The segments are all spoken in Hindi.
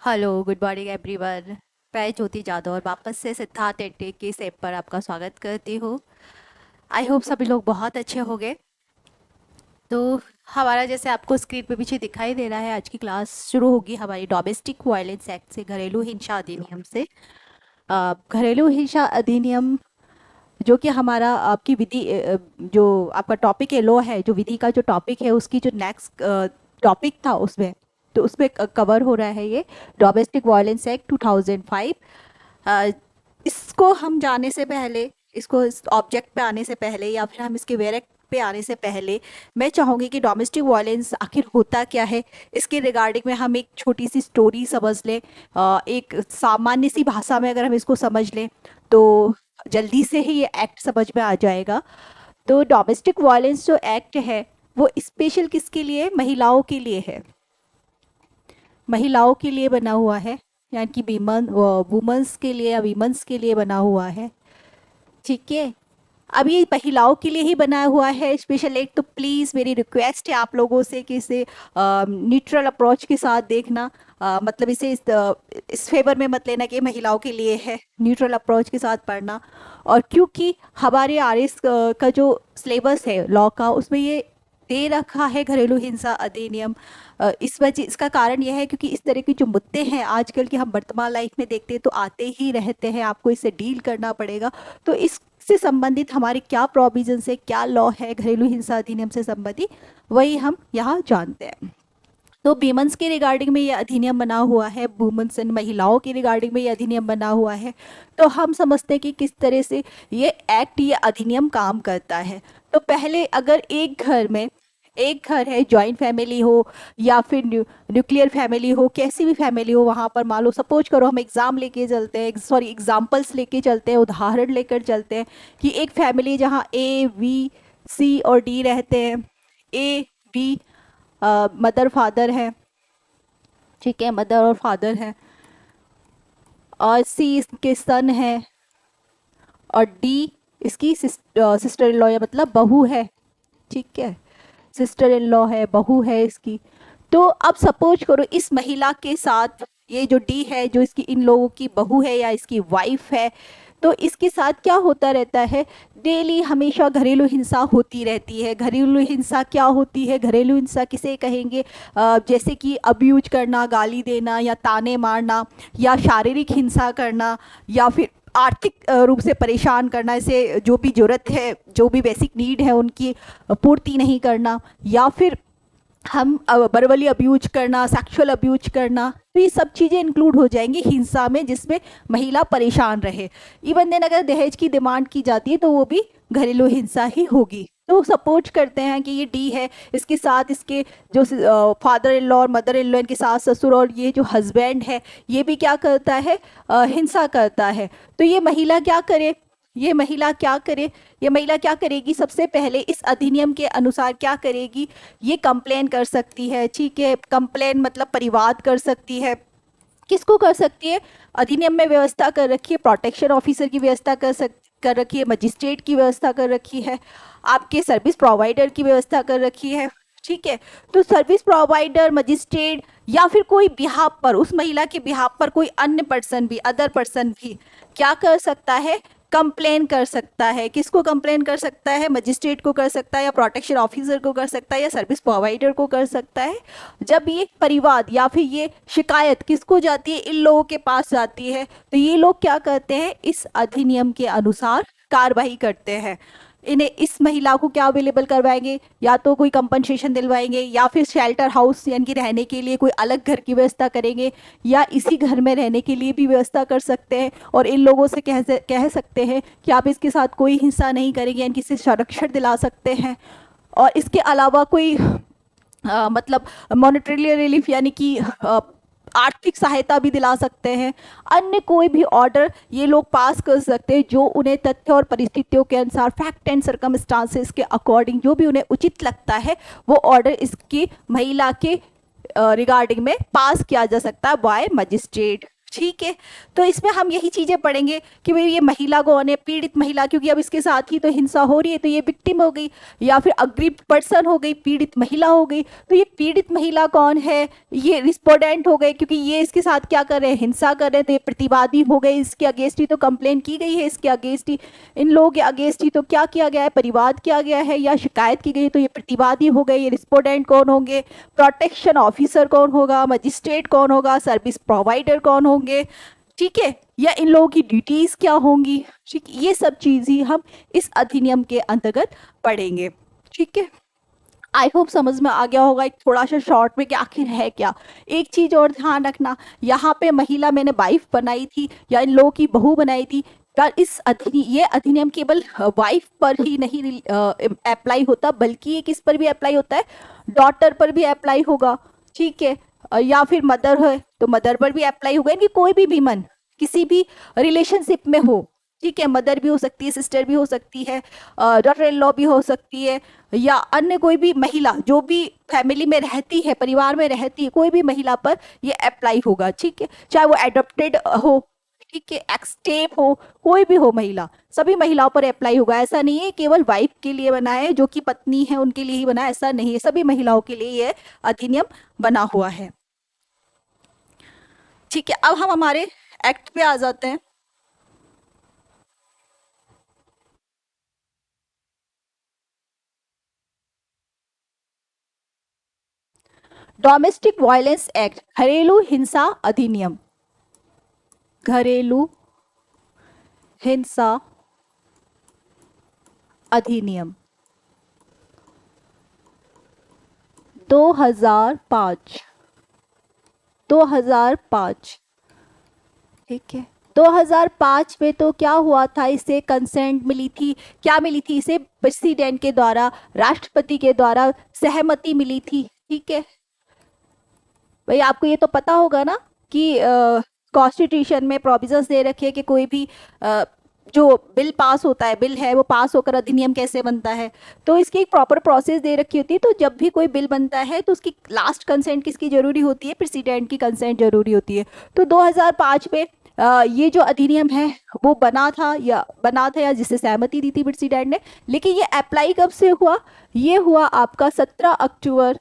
Hello good morning everyone. मैं ज्योति जादव और वापस से सिद्धार्थ एटेक के इस ऐप पर आपका स्वागत करती हूँ। आई होप सभी लोग बहुत अच्छे होंगे। तो हमारा जैसे आपको स्क्रीन पे पीछे दिखाई दे रहा है, आज की क्लास शुरू होगी हमारी डोमेस्टिक वायलेंस एक्ट से, घरेलू हिंसा अधिनियम से। घरेलू हिंसा अधिनियम जो कि हमारा आपकी विधि जो आपका टॉपिक है, लॉ है, जो विधि का जो टॉपिक है उसकी जो नेक्स्ट टॉपिक था उसमें, तो उसमें कवर हो रहा है ये डोमेस्टिक वायलेंस एक्ट 2005। अ, इसको हम जाने से पहले, इसको इस ऑब्जेक्ट पे आने से पहले या फिर हम इसके वेरेक्ट पे आने से पहले, मैं चाहूँगी कि डोमेस्टिक वायलेंस आखिर होता क्या है, इसके रिगार्डिंग में हम एक छोटी सी स्टोरी समझ लें। एक सामान्य सी भाषा में अगर हम इसको समझ लें तो जल्दी से ही ये एक्ट समझ में आ जाएगा। तो डोमेस्टिक वायलेंस जो एक्ट है वो स्पेशल किसके लिए, महिलाओं के लिए है। महिलाओं के लिए बना हुआ है, यानी कि वीमन वुमेन्स के लिए या वीमेंस के लिए बना हुआ है। ठीक है। अब ये महिलाओं के लिए ही बनाया हुआ है स्पेशल एक्ट, तो प्लीज़ मेरी रिक्वेस्ट है आप लोगों से कि इसे न्यूट्रल अप्रोच के साथ देखना। मतलब इसे इस फेवर में मत लेना कि ये महिलाओं के लिए है, न्यूट्रल अप्रोच के साथ पढ़ना। और क्योंकि हमारे आरएस का जो सिलेबस है लॉ का, उसमें ये दे रखा है घरेलू हिंसा अधिनियम। इस वजह, इसका कारण यह है क्योंकि इस तरह के जो मुद्दे हैं आजकल की हम वर्तमान लाइफ में देखते हैं तो आते ही रहते हैं, आपको इससे डील करना पड़ेगा। तो इससे संबंधित हमारे क्या प्रोविजंस है, क्या लॉ है घरेलू हिंसा अधिनियम से संबंधित, वही हम यहाँ जानते हैं। तो वुमेन्स के रिगार्डिंग में ये अधिनियम बना हुआ है, वुमेन्स एंड महिलाओं के रिगार्डिंग में ये अधिनियम बना हुआ है। तो हम समझते हैं कि किस तरह से ये एक्ट, ये अधिनियम काम करता है। तो पहले अगर एक घर है, जॉइंट फैमिली हो या फिर न्यूक्लियर फैमिली हो, कैसी भी फैमिली हो, वहाँ पर मान लो सपोज करो, हम एग्जाम लेके चलते हैं, सॉरी एग्जाम्पल्स लेके चलते हैं, उदाहरण लेकर चलते हैं कि एक फैमिली जहाँ ए बी सी और डी रहते हैं। ए बी मदर फादर है, ठीक है, मदर और फादर है। और सी इसके सन है, और डी इसकी सिस्टर इन लॉ या मतलब बहू है। ठीक है, सिस्टर इन लॉ है, बहू है इसकी। तो अब सपोज करो इस महिला के साथ ये जो डी है, जो इसकी इन लोगों की बहू है या इसकी वाइफ है, तो इसके साथ क्या होता रहता है, डेली हमेशा घरेलू हिंसा होती रहती है। घरेलू हिंसा क्या होती है, घरेलू हिंसा किसे कहेंगे, जैसे कि अब्यूज करना, गाली देना या ताने मारना, या शारीरिक हिंसा करना, या फिर आर्थिक रूप से परेशान करना, इसे जो भी जरूरत है, जो भी बेसिक नीड है उनकी पूर्ति नहीं करना, या फिर हम वर्बली अब्यूज करना, सेक्सुअल अब्यूज करना। तो ये सब चीज़ें इंक्लूड हो जाएंगी हिंसा में जिसमें महिला परेशान रहे। इवन देन अगर दहेज की डिमांड की जाती है तो वो भी घरेलू हिंसा ही होगी। तो सपोज करते हैं कि ये डी है, इसके साथ इसके जो फादर इन लॉ और मदर इन लॉ, इनके सास ससुर और ये जो हस्बैंड है, ये भी क्या करता है, हिंसा करता है। तो ये महिला क्या करे, ये महिला क्या करे, ये महिला क्या करेगी, सबसे पहले इस अधिनियम के अनुसार क्या करेगी, ये कंप्लेन कर सकती है। ठीक है, कंप्लेन मतलब परिवाद कर सकती है। किसको कर सकती है, अधिनियम में व्यवस्था कर रखी है, प्रोटेक्शन ऑफिसर की व्यवस्था कर रखी है, मजिस्ट्रेट की व्यवस्था कर रखी है, आपके सर्विस प्रोवाइडर की व्यवस्था कर रखी है। ठीक है, तो सर्विस प्रोवाइडर, मजिस्ट्रेट, या फिर कोई बिहाफ पर, उस महिला के बिहाफ पर कोई अन्य पर्सन भी, अदर पर्सन भी क्या कर सकता है, कंप्लेन कर सकता है। किसको कंप्लेन कर सकता है, मजिस्ट्रेट को कर सकता है, या प्रोटेक्शन ऑफिसर को कर सकता है, या सर्विस प्रोवाइडर को कर सकता है। जब ये परिवाद या फिर ये शिकायत किसको जाती है, इन लोगों के पास जाती है, तो ये लोग क्या करते हैं, इस अधिनियम के अनुसार कार्रवाई करते हैं। इन्हें, इस महिला को क्या अवेलेबल करवाएंगे, या तो कोई कंपनसेशन दिलवाएंगे, या फिर शेल्टर हाउस यानी कि रहने के लिए कोई अलग घर की व्यवस्था करेंगे, या इसी घर में रहने के लिए भी व्यवस्था कर सकते हैं। और इन लोगों से कह सकते हैं कि आप इसके साथ कोई हिंसा नहीं करेंगे, यानी कि इसे संरक्षण दिला सकते हैं। और इसके अलावा कोई मतलब मॉनेटरी रिलीफ यानी कि आर्थिक सहायता भी दिला सकते हैं। अन्य कोई भी ऑर्डर ये लोग पास कर सकते हैं जो उन्हें तथ्य और परिस्थितियों के अनुसार, फैक्ट एंड सर्कमस्टांसेस के अकॉर्डिंग जो भी उन्हें उचित लगता है, वो ऑर्डर इसकी महिला के रिगार्डिंग में पास किया जा सकता है बाय मजिस्ट्रेट। ठीक है। तो इसमें हम यही चीजें पढ़ेंगे कि भाई ये महिला कौन है, पीड़ित महिला, क्योंकि अब इसके साथ ही तो हिंसा हो रही है, तो ये विक्टिम हो गई, या फिर अग्रीव्ड पर्सन हो गई, पीड़ित महिला हो गई। तो ये पीड़ित महिला कौन है, ये रिस्पोंडेंट हो गए, क्योंकि ये इसके साथ क्या कर रहे हैं, हिंसा कर रहे हैं, तो ये प्रतिवादी हो गए, इसके अगेंस्ट ही तो कंप्लेन की गई है, इसके अगेंस्ट ही, इन लोगों के अगेंस्ट ही तो क्या किया गया है, परिवाद किया गया है या शिकायत की गई है, तो ये प्रतिवादी हो गए। ये रिस्पोंडेंट कौन होंगे, प्रोटेक्शन ऑफिसर कौन होगा, मजिस्ट्रेट कौन होगा, सर्विस प्रोवाइडर कौन होंगे, ठीक है, या इन लोगों की ड्यूटीज क्या होंगी, ठीक, ये सब चीज ही हम इस अधिनियम के अंतर्गत पढ़ेंगे। ठीक है, आई होप समझ में आ गया होगा एक थोड़ा सा शॉर्ट में कि आखिर है क्या। एक चीज और ध्यान रखना, यहाँ पे महिला मैंने वाइफ बनाई थी या इन लोगों की बहू बनाई थी, पर ये अधिनियम केवल वाइफ पर ही नहीं अप्लाई होता, बल्कि ये किस पर भी अप्लाई होता है, डॉटर पर भी अप्लाई होगा। ठीक है, या फिर मदर है तो मदर पर भी अप्लाई होगा, इनकी कोई भी विमन किसी भी रिलेशनशिप में हो, ठीक है, मदर भी हो सकती है, सिस्टर भी हो सकती है, डॉटर इन लॉ भी हो सकती है, या अन्य कोई भी महिला जो भी फैमिली में रहती है, परिवार में रहती है, कोई भी महिला पर ये अप्लाई होगा। ठीक है, चाहे वो एडॉप्टेड हो, ठीक है, एक्सटेप हो, कोई भी हो महिला, सभी महिलाओं पर अप्लाई होगा। ऐसा नहीं है केवल वाइफ के लिए बना है, जो कि पत्नी है उनके लिए ही बना है, ऐसा नहीं है, सभी महिलाओं के लिए ये अधिनियम बना हुआ है। ठीक है, अब हम हमारे एक्ट पे आ जाते हैं। डोमेस्टिक वायलेंस एक्ट, घरेलू हिंसा अधिनियम, घरेलू हिंसा अधिनियम 2005, 2005, ठीक है। 2005 में तो क्या हुआ था, इसे कंसेंट मिली थी, क्या मिली थी, इसे प्रेसिडेंट के द्वारा, राष्ट्रपति के द्वारा सहमति मिली थी। ठीक है भाई, आपको ये तो पता होगा ना कि कॉन्स्टिट्यूशन में प्रोविजंस दे रखे हैं कि कोई भी जो बिल पास होता है, बिल है वो पास होकर अधिनियम कैसे बनता है, तो इसकी एक प्रॉपर प्रोसेस दे रखी होती है। तो जब भी कोई बिल बनता है तो उसकी लास्ट कंसेंट किसकी जरूरी होती है, प्रेसिडेंट की कंसेंट जरूरी होती है। तो 2005 में ये जो अधिनियम है वो बना था या जिसे सहमति दी थी प्रेसिडेंट ने, लेकिन ये अप्लाई कब से हुआ, ये हुआ आपका 17 अक्टूबर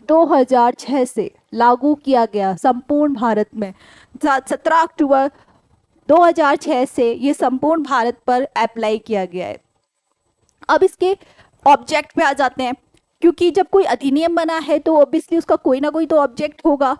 2006 से लागू किया गया संपूर्ण भारत में। 17 अक्टूबर 2006 से ये संपूर्ण भारत पर अप्लाई किया गया है। अब इसके ऑब्जेक्ट पे आ जाते हैं, क्योंकि जब कोई अधिनियम बना है तो ऑब्वियसली उसका कोई ना कोई तो ऑब्जेक्ट होगा,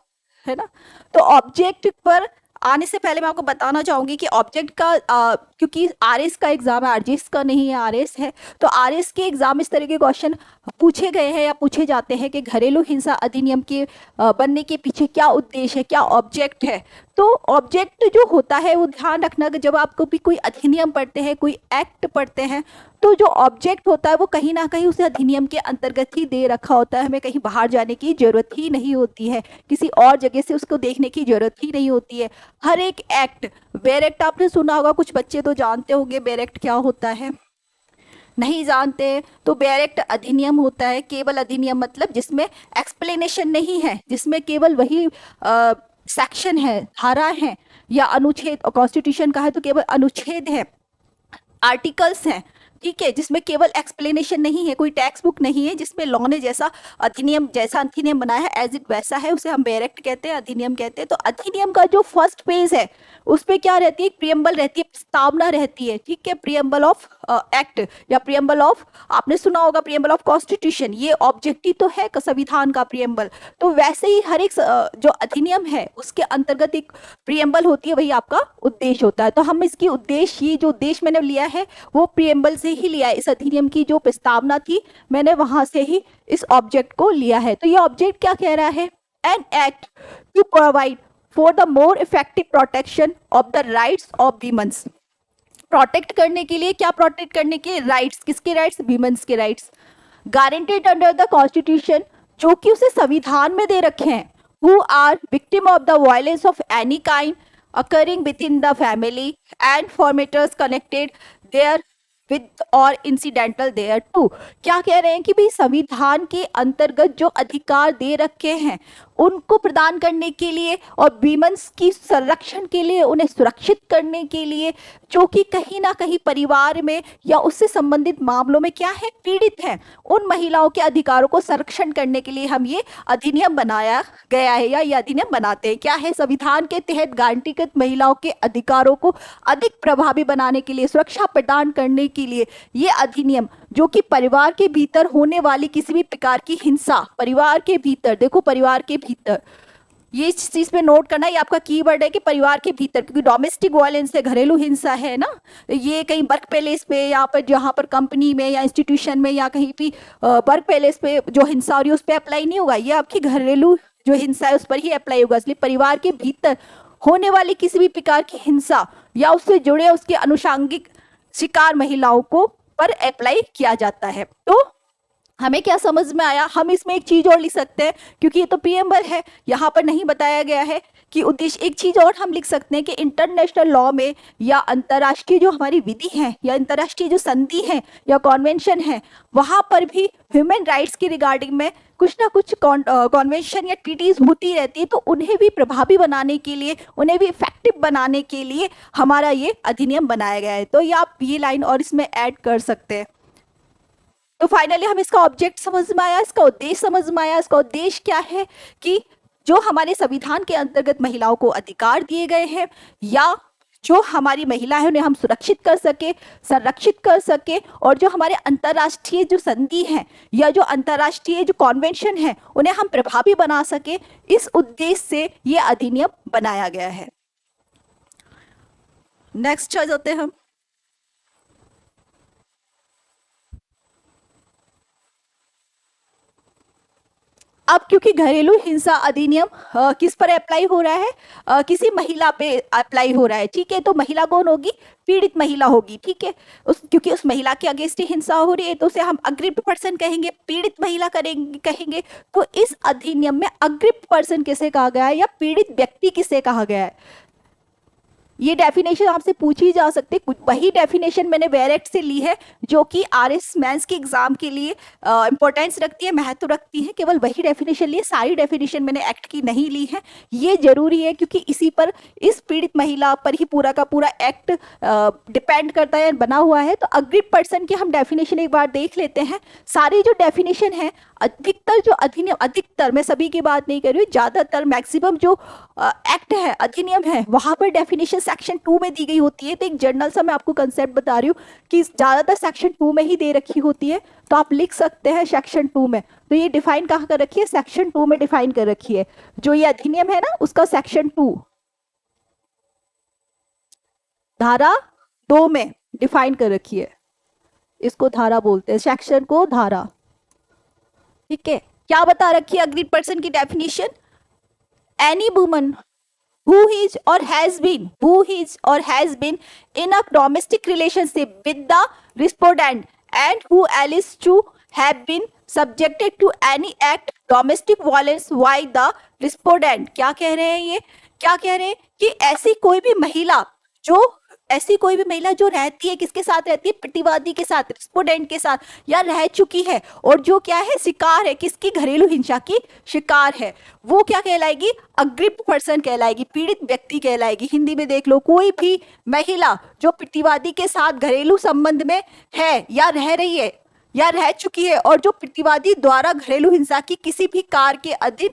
है ना। तो ऑब्जेक्ट पर आने से पहले मैं आपको बताना चाहूंगी कि ऑब्जेक्ट का क्योंकि आरएस का एग्जाम है, आरजीएस का नहीं है, आरएस है, तो आरएस के एग्जाम इस तरह के क्वेश्चन पूछे गए हैं या पूछे जाते हैं कि घरेलू हिंसा अधिनियम के बनने के पीछे क्या उद्देश्य है, क्या ऑब्जेक्ट है। तो ऑब्जेक्ट जो होता है वो ध्यान रखना कि जब आप कभी कोई अधिनियम पढ़ते हैं, कोई एक्ट पढ़ते हैं, तो जो ऑब्जेक्ट होता है वो कहीं ना कहीं उसे अधिनियम के अंतर्गत ही दे रखा होता है, हमें कहीं बाहर जाने की जरूरत ही नहीं होती है, किसी और जगह से उसको देखने की जरूरत ही नहीं होती है। हर एक एक्ट, बेर एक्ट आपने सुना होगा, कुछ बच्चे तो जानते होंगे बेर एक्ट क्या होता है, नहीं जानते तो बेर एक्ट अधिनियम होता है, केवल अधिनियम मतलब जिसमें एक्सप्लेनेशन नहीं है, जिसमें केवल वही सेक्शन है, धारा है या अनुच्छेद, कॉन्स्टिट्यूशन का है तो केवल अनुच्छेद है, आर्टिकल्स हैं, ठीक है, जिसमें केवल एक्सप्लेनेशन नहीं है, कोई टेक्स्ट बुक नहीं है, जिसमें लॉ ने जैसा अधिनियम बनाया है एज इट वैसा है, उसे हम बेर एक्ट कहते हैं, अधिनियम कहते हैं। तो अधिनियम का जो फर्स्ट पेज है उस पर क्या रहती है, प्रियम्बल रहती है, प्रस्तावना रहती है, ठीक है, प्रियम्बल ऑफ एक्ट या प्रियम्बल ऑफ, आपने सुना होगा प्रियम्बल ऑफ कॉन्स्टिट्यूशन, ये ऑब्जेक्टिव तो है संविधान का प्रियम्बल। तो वैसे ही हर एक जो अधिनियम है उसके अंतर्गत एक प्रियम्बल होती है, वही आपका उद्देश्य होता है। तो हम इसकी उद्देश्य, ये जो उद्देश्य मैंने लिया है वो प्रियम्बल से ही लिया है, इस अधिनियम की जो प्रस्तावना थी मैंने वहां से ही इस ऑब्जेक्ट को लिया है। तो ये ऑब्जेक्ट क्या कह रहा है, an act to provide for the more effective protection of the rights of womens, protect करने के लिए, क्या प्रोटेक्ट करने के, राइट्स, किसके राइट्स, वीमेन्स के rights, guaranteed under the constitution, जो कि उसे संविधान में दे रखे हैं, who are victim of the violence of any kind occurring within the family and for matters connected there with और इंसिडेंटल देयर टू। क्या कह रहे हैं कि भाई संविधान के अंतर्गत जो अधिकार दे रखे हैं उनको प्रदान करने के लिए और वीमेंस की संरक्षण के लिए, उन्हें सुरक्षित करने के लिए, जो कि कहीं ना कहीं परिवार में या उससे संबंधित मामलों में क्या है, पीड़ित हैं, उन महिलाओं के अधिकारों को संरक्षण करने के लिए हम ये अधिनियम बनाया गया है या ये अधिनियम बनाते हैं। क्या है, संविधान के तहत गारंटीकृत महिलाओं के अधिकारों को अधिक प्रभावी बनाने के लिए, सुरक्षा प्रदान करने के लिए ये अधिनियम, जो कि परिवार के भीतर होने वाली किसी भी प्रकार की हिंसा, परिवार के भीतर, देखो परिवार के भीतर, ये चीज पे नोट करना, ये आपका कीवर्ड है कि परिवार के भीतर, क्योंकि डोमेस्टिक वायलेंस है, घरेलू हिंसा है ना, ये कहीं वर्क प्लेस पे या पर जहाँ पर कंपनी में या इंस्टीट्यूशन में या कहीं भी वर्क प्लेस पे जो हिंसा हो रही है उस पर अप्लाई नहीं होगा, ये आपकी घरेलू जो हिंसा है उस पर ही अप्लाई होगा। इसलिए परिवार के भीतर होने वाली किसी भी प्रकार की हिंसा या उससे जुड़े उसके अनुषांगिक शिकार महिलाओं को पर अप्लाई किया जाता है। तो हमें क्या समझ में आया, हम इसमें एक चीज और लिख सकते हैं, क्योंकि ये तो प्रीएम्बल है, यहाँ पर नहीं बताया गया है कि उद्देश्य, एक चीज और हम लिख सकते हैं कि इंटरनेशनल लॉ में या अंतर्राष्ट्रीय जो हमारी विधि है या अंतर्राष्ट्रीय जो संधि है या कॉन्वेंशन है, वहां पर भी ह्यूमन राइट्स की रिगार्डिंग में कुछ ना कुछ कॉन्वेंशन या ट्रीटीज होती रहती है, तो उन्हें भी प्रभावी बनाने के लिए, उन्हें भी इफेक्टिव बनाने के लिए हमारा ये अधिनियम बनाया गया है। तो ये आप ये लाइन और इसमें ऐड कर सकते हैं। तो फाइनली हम इसका ऑब्जेक्ट समझ में आया, इसका उद्देश्य समझ में आया। इसका उद्देश्य क्या है कि जो हमारे संविधान के अंतर्गत महिलाओं को अधिकार दिए गए हैं या जो हमारी महिला है उन्हें हम सुरक्षित कर सके, संरक्षित कर सके, और जो हमारे अंतर्राष्ट्रीय जो संधि है या जो अंतर्राष्ट्रीय जो कॉन्वेंशन है उन्हें हम प्रभावी बना सके, इस उद्देश्य से ये अधिनियम बनाया गया है। नेक्स्ट चल जाते हैं हम। अब क्योंकि घरेलू हिंसा अधिनियम किस पर अप्लाई हो रहा है, किसी महिला पे अप्लाई हो रहा है, ठीक है। तो महिला कौन होगी, पीड़ित महिला होगी, ठीक है। क्योंकि उस महिला के अगेंस्ट हिंसा हो रही है तो उसे हम अग्रिप्ट पर्सन कहेंगे, पीड़ित महिला कहेंगे। तो इस अधिनियम में अग्रिप्ट पर्सन किसे कहा गया है या पीड़ित व्यक्ति किसे कहा गया है, ये डेफिनेशन आपसे पूछी जा सकती है। वही डेफिनेशन मैंने वेरेक्ट से ली है जो कि आरएस मेंस के एग्जाम के लिए इंपॉर्टेंस रखती है, महत्व रखती है। केवल वही डेफिनेशन ली है, सारी डेफिनेशन मैंने एक्ट की नहीं ली है। ये जरूरी है क्योंकि इसी पर, इस पीड़ित महिला पर ही पूरा का पूरा एक्ट डिपेंड करता है, बना हुआ है। तो अग्रिप्ट पर्सन की हम डेफिनेशन एक बार देख लेते हैं। सारी जो डेफिनेशन है, अधिकतर जो अधिनियम, अधिकतर, मैं सभी की बात नहीं कर रही हूँ, ज्यादातर मैक्सिमम जो एक्ट है, अधिनियम है, वहां पर डेफिनेशन सेक्शन 2 में दी गई होती है। तो एक जनरल सा मैं आपको कंसेप्ट बता रही हूँ कि ज्यादातर सेक्शन 2 में ही दे रखी होती है, तो आप लिख सकते हैं सेक्शन 2 में। तो ये डिफाइन कहाँ कर रखी है, सेक्शन 2 में डिफाइन कर रखी है। जो ये अधिनियम है ना, उसका सेक्शन 2 धारा 2 में डिफाइन कर रखी है। इसको धारा बोलते हैं, सेक्शन को धारा, ठीक है। क्या बता रखी है अग्रीड पर्सन की definition, any woman who is or has been in a domestic relationship with the respondent and who alleged to have been subjected to any act domestic violence by the respondent। क्या कह रहे हैं ये, क्या कह रहे हैं कि ऐसी कोई भी महिला जो रहती है, किसके साथ रहती है, प्रतिवादी के साथ, रिस्पोंडेंट के साथ, या रह चुकी है और जो क्या है, शिकार है, किसकी, घरेलू हिंसा की शिकार है, वो क्या कहलाएगी, अग्रिप्ट पर्सन कहलाएगी, पीड़ित व्यक्ति कहलाएगी। हिंदी में देख लो, कोई भी महिला जो प्रतिवादी के साथ घरेलू संबंध में है या रह रही है या रह चुकी है और जो प्रतिवादी द्वारा घरेलू हिंसा की किसी भी कार्य के अधीन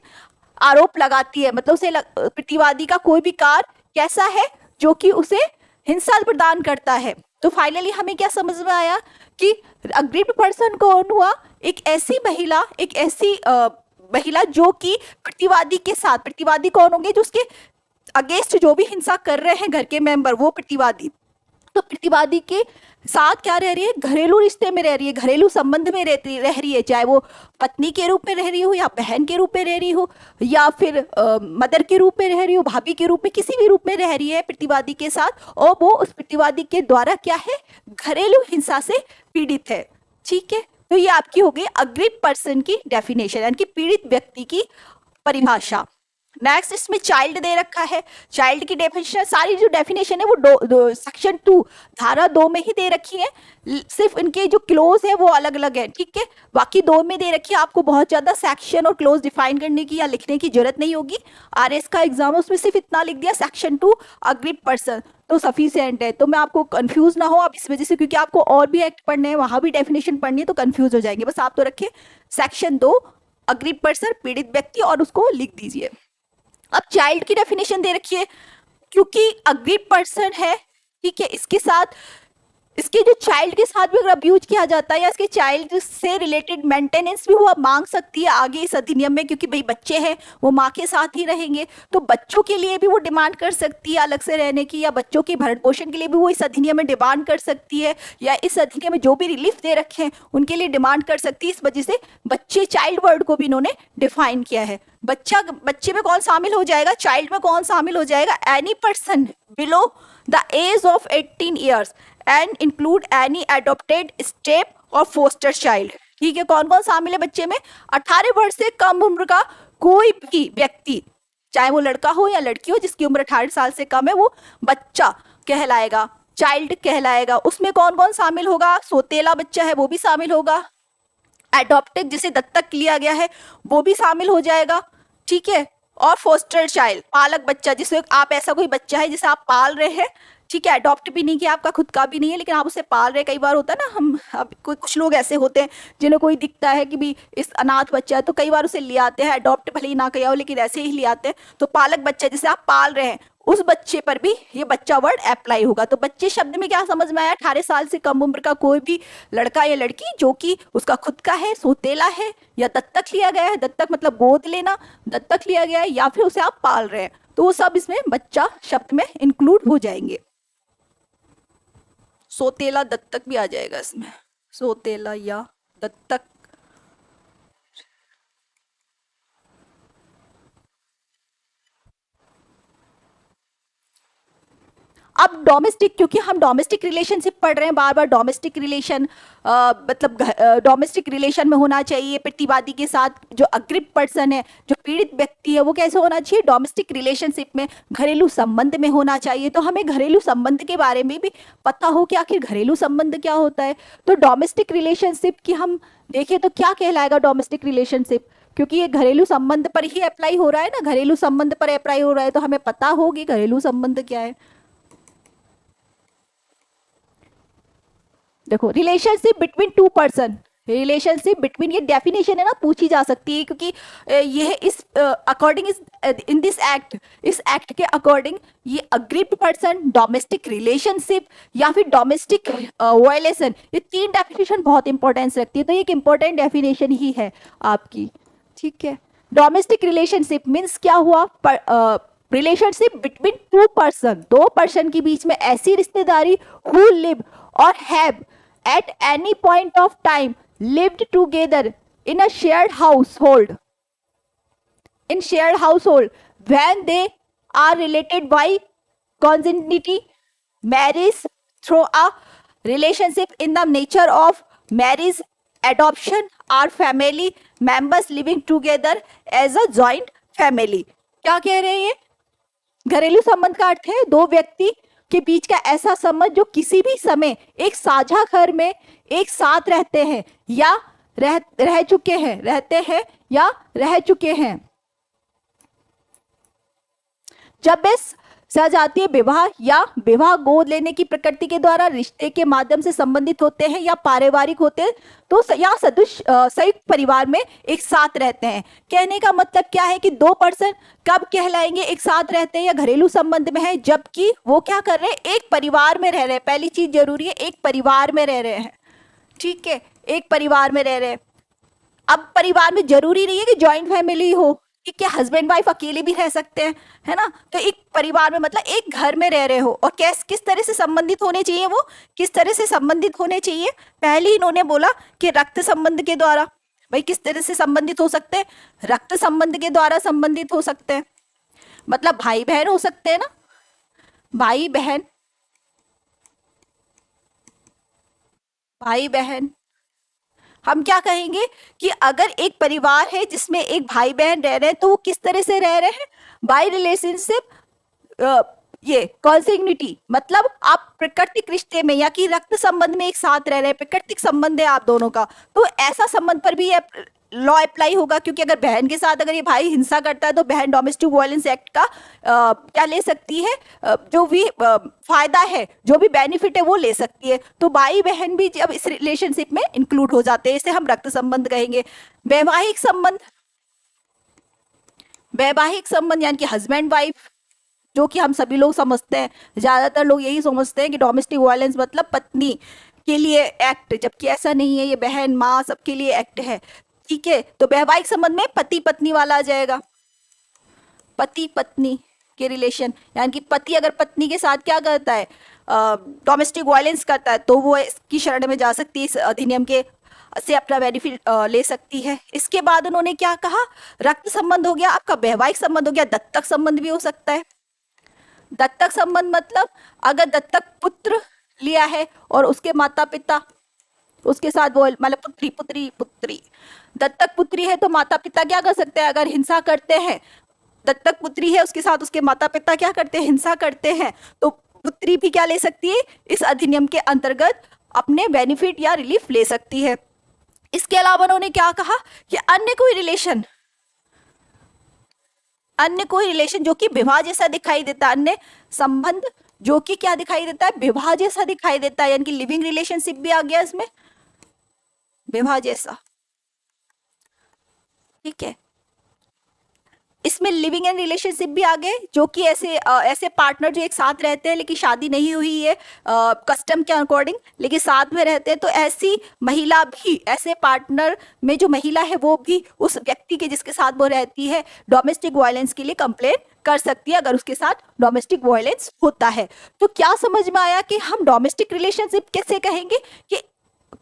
आरोप लगाती है, मतलब उसे प्रतिवादी का कोई भी कार्य कैसा है जो कि उसे हिंसा प्रदान करता है। तो फाइनली हमें क्या समझ में आया कि अग्रीड पर्सन कौन हुआ, एक ऐसी महिला, एक ऐसी महिला जो कि प्रतिवादी के साथ, प्रतिवादी कौन होंगे, जो उसके अगेंस्ट जो भी हिंसा कर रहे हैं घर के मेंबर, वो प्रतिवादी। तो प्रतिवादी के साथ क्या रह रही है, घरेलू रिश्ते में रह रही है, घरेलू संबंध में रह रही है, चाहे वो पत्नी के रूप में रह रही हो या बहन के रूप में रह रही हो या फिर मदर के रूप में रह रही हो, भाभी के रूप में, किसी भी रूप में रह रही है प्रतिवादी के साथ, और वो उस प्रतिवादी के द्वारा क्या है, घरेलू हिंसा से पीड़ित है, ठीक है। तो ये आपकी हो गई अग्रीड पर्सन की डेफिनेशन, यानी कि पीड़ित व्यक्ति की परिभाषा। नेक्स्ट इसमें चाइल्ड दे रखा है। चाइल्ड की डेफिनेशन, सारी जो डेफिनेशन है वो दो सेक्शन 2 धारा 2 में ही दे रखी है। सिर्फ इनके जो क्लोज है वो अलग अलग है, ठीक है। बाकी 2 में दे रखी है। आपको बहुत ज्यादा सेक्शन और क्लोज डिफाइन करने की या लिखने की जरूरत नहीं होगी। आरएस का एग्जाम उसमें सिर्फ इतना लिख दिया, सेक्शन 2 अग्रीड पर्सन, तो सफिशिएंट है। तो मैं आपको कंफ्यूज ना हो आप इस वजह से, क्योंकि आपको और भी एक्ट पढ़ने हैं, वहां भी डेफिनेशन पढ़नी है, तो कंफ्यूज हो जाएंगे। बस आप तो रखिए सेक्शन 2 अग्रीड पर्सन, पीड़ित व्यक्ति, और उसको लिख दीजिए। अब चाइल्ड की डेफिनेशन दे रखी है, क्योंकि अग्रीड पर्सन है, ठीक है, इसके साथ, इसके जो चाइल्ड के साथ भी अगर अब्यूज किया जाता है या इसके चाइल्ड से रिलेटेड मेंटेनेंस भी वो मांग सकती है आगे इस अधिनियम में, क्योंकि भाई बच्चे हैं वो माँ के साथ ही रहेंगे, तो बच्चों के लिए भी वो डिमांड कर सकती है अलग से रहने की, या बच्चों के भरण पोषण के लिए भी वो इस अधिनियम में डिमांड कर सकती है, या इस अधिनियम में जो भी रिलीफ दे रखे हैं उनके लिए डिमांड कर सकती है। इस वजह से बच्चे, चाइल्ड वर्ड को भी इन्होंने डिफाइन किया है। बच्चा, बच्चे में कौन शामिल हो जाएगा, चाइल्ड में कौन शामिल हो जाएगा, any person below the age of 18 years and include any adopted step और फोस्टर चाइल्ड, ठीक है। कौन कौन शामिल है बच्चे में, 18 वर्ष से कम उम्र का कोई भी व्यक्ति, चाहे वो लड़का हो या लड़की हो, जिसकी उम्र 18 साल से कम है, वो बच्चा कहलाएगा, चाइल्ड कहलाएगा। उसमें कौन कौन शामिल होगा, सोतेला बच्चा है वो भी शामिल होगा, एडॉप्टेड जिसे दत्तक लिया गया है वो भी शामिल हो जाएगा, ठीक है, और फोस्टर चाइल्ड पालक बच्चा, जिसे आप, ऐसा कोई बच्चा है जिसे आप पाल रहे हैं, ठीक है, अडॉप्ट भी नहीं किया, आपका खुद का भी नहीं है, लेकिन आप उसे पाल रहे। कई बार होता है ना, हम अब कुछ लोग ऐसे होते हैं जिन्हें कोई दिखता है कि भी इस अनाथ बच्चा है, तो कई बार उसे ले आते हैं, अडॉप्ट भले ही ना किया हो लेकिन ऐसे ही ले आते हैं। तो पालक बच्चा जिसे आप पाल रहे हैं उस बच्चे पर भी ये बच्चा वर्ड अप्लाई होगा। तो बच्चे शब्द में क्या समझ में आया, 18 साल से कम उम्र का कोई भी लड़का या लड़की जो कि उसका खुद का है, सोतेला है, या दत्तक लिया गया है, दत्तक मतलब गोद लेना, दत्तक लिया गया है, या फिर उसे आप पाल रहे हैं, तो वो सब इसमें बच्चा शब्द में इंक्लूड हो जाएंगे। सोतेला दत्तक भी आ जाएगा इसमें, सोतेला या दत्तक। अब डोमेस्टिक, क्योंकि हम डोमेस्टिक रिलेशनशिप पढ़ रहे हैं, बार बार डोमेस्टिक रिलेशन, मतलब डोमेस्टिक रिलेशन में होना चाहिए प्रतिवादी के साथ, जो अग्रिम पर्सन है, जो पीड़ित व्यक्ति है, वो कैसे होना चाहिए, डोमेस्टिक रिलेशनशिप में, घरेलू संबंध में होना चाहिए। तो हमें घरेलू संबंध के बारे में भी पता हो कि आखिर घरेलू संबंध क्या होता है। तो डोमेस्टिक रिलेशनशिप की हम देखें तो क्या कहलाएगा डोमेस्टिक रिलेशनशिप, क्योंकि ये घरेलू संबंध पर ही अप्लाई हो रहा है ना, घरेलू संबंध पर अप्लाई हो रहा है, तो हमें पता होगी घरेलू संबंध क्या है। देखो, relationship between two person, relationship between, ये डेफिनेशन है ना, पूछी जा सकती है, क्योंकि ये इस अकॉर्डिंग इस इन दिस एक्ट, इस एक्ट के अकॉर्डिंग ये अग्रीड पर्सन, डोमेस्टिक रिलेशनशिप, या फिर डोमेस्टिक वायलेशन, ये 3 डेफिनेशन बहुत इंपॉर्टेंस रखती है। तो ये एक इंपॉर्टेंट डेफिनेशन ही है आपकी, ठीक है। डोमेस्टिक रिलेशनशिप मीन्स क्या हुआ, relationship between two person, 2 person के बीच में ऐसी रिश्तेदारी हु लिव और have at any point of time lived together in a shared household, in shared household when they are related by consanguinity, marriage through a relationship in the nature of marriage, adoption, or family members living together as a joint family। क्या कह रहे हैं ये, घरेलू संबंध का अर्थ है 2 व्यक्ति के बीच का ऐसा संबंध जो किसी भी समय एक साझा घर में एक साथ रहते हैं या रह चुके हैं, रहते हैं या रह चुके हैं। जब वे सजातीय विवाह या विवाह गोद लेने की प्रकृति के द्वारा रिश्ते के माध्यम से संबंधित होते हैं या पारिवारिक होते हैं, तो या संयुक्त परिवार में एक साथ रहते हैं। कहने का मतलब क्या है कि 2 पर्सन कब कहलाएंगे एक साथ रहते हैं या घरेलू संबंध में है, जबकि वो क्या कर रहे हैं, एक परिवार में रह रहे हैं। पहली चीज जरूरी है, एक परिवार में रह रहे हैं, ठीक है, एक परिवार में रह रहे हैं। अब परिवार में जरूरी नहीं है कि ज्वाइंट फैमिली हो, ठीक है, हस्बैंड वाइफ अकेले भी रह सकते हैं, है ना। तो एक परिवार में मतलब एक घर में रह रहे हो, और किस तरह से संबंधित होने चाहिए, वो किस तरह से संबंधित होने चाहिए। पहले ही इन्होंने बोला कि रक्त संबंध के द्वारा, भाई किस तरह से संबंधित हो सकते हैं, रक्त संबंध के द्वारा संबंधित हो सकते हैं, मतलब भाई बहन हो सकते हैं ना, भाई बहन, भाई बहन। हम क्या कहेंगे कि अगर एक परिवार है जिसमें एक भाई बहन रह रहे हैं, तो वो किस तरह से रह रहे हैं, बाय रिलेशनशिप, ये कॉन्सिग्निटी मतलब आप प्राकृतिक रिश्ते में या कि रक्त संबंध में एक साथ रह रहे हैं, प्राकृतिक संबंध है आप दोनों का, तो ऐसा संबंध पर भी लॉ अप्लाई होगा। क्योंकि अगर बहन के साथ अगर ये भाई हिंसा करता है तो बहन डोमेस्टिक वायलेंस एक्ट का क्या ले सकती है, जो भी फायदा है, जो भी बेनिफिट है वो ले सकती है। तो भाई बहन भी अब इस रिलेशनशिप में इंक्लूड हो जाते हैं, इसे हम रक्त संबंध कहेंगे। वैवाहिक संबंध, वैवाहिक संबंध यानी कि हस्बैंड वाइफ, जो कि हम सभी लोग समझते हैं, ज्यादातर लोग यही समझते हैं कि डोमेस्टिक वायलेंस मतलब पत्नी के लिए एक्ट, जबकि ऐसा नहीं है, ये बहन माँ सबके लिए एक्ट है। ठीक है, तो वैवाहिक संबंध में पति पत्नी वाला आ जाएगा, पति पत्नी के रिलेशन, यानी कि पति अगर पत्नी के साथ क्या करता है, डोमेस्टिक वायलेंस करता है, तो वो इसकी शरण में जा सकती है, इस अधिनियम के से अपना बेनिफिट ले सकती है। इसके बाद उन्होंने क्या कहा, रक्त संबंध हो गया आपका, वैवाहिक संबंध हो गया, दत्तक संबंध भी हो सकता है। दत्तक संबंध मतलब अगर दत्तक पुत्र लिया है और उसके माता पिता उसके साथ वो मतलब पुत्री पुत्री पुत्री दत्तक पुत्री है, तो माता पिता क्या कर सकते हैं, अगर हिंसा करते हैं, दत्तक पुत्री है उसके साथ उसके माता पिता क्या करते हैं, हिंसा करते हैं, तो पुत्री भी क्या ले सकती है, इस अधिनियम के अंतर्गत अपने बेनिफिट या रिलीफ ले सकती है। इसके अलावा उन्होंने क्या कहा कि अन्य कोई रिलेशन जो कि विवाह जैसा दिखाई देता है, अन्य संबंध जो कि क्या दिखाई देता है, विवाह जैसा दिखाई देता है, यानी कि लिविंग रिलेशनशिप भी आ गया इसमें, विवाह जैसा। ठीक है, इसमें लिविंग एंड रिलेशनशिप भी आ गए, जो कि ऐसे पार्टनर जो एक साथ रहते हैं लेकिन शादी नहीं हुई है कस्टम के अकॉर्डिंग, लेकिन साथ में रहते हैं, तो ऐसी महिला भी, ऐसे पार्टनर में जो महिला है वो भी उस व्यक्ति के जिसके साथ वो रहती है डोमेस्टिक वायलेंस के लिए कंप्लेन कर सकती है, अगर उसके साथ डोमेस्टिक वायलेंस होता है। तो क्या समझ में आया कि हम डोमेस्टिक रिलेशनशिप कैसे कहेंगे, कि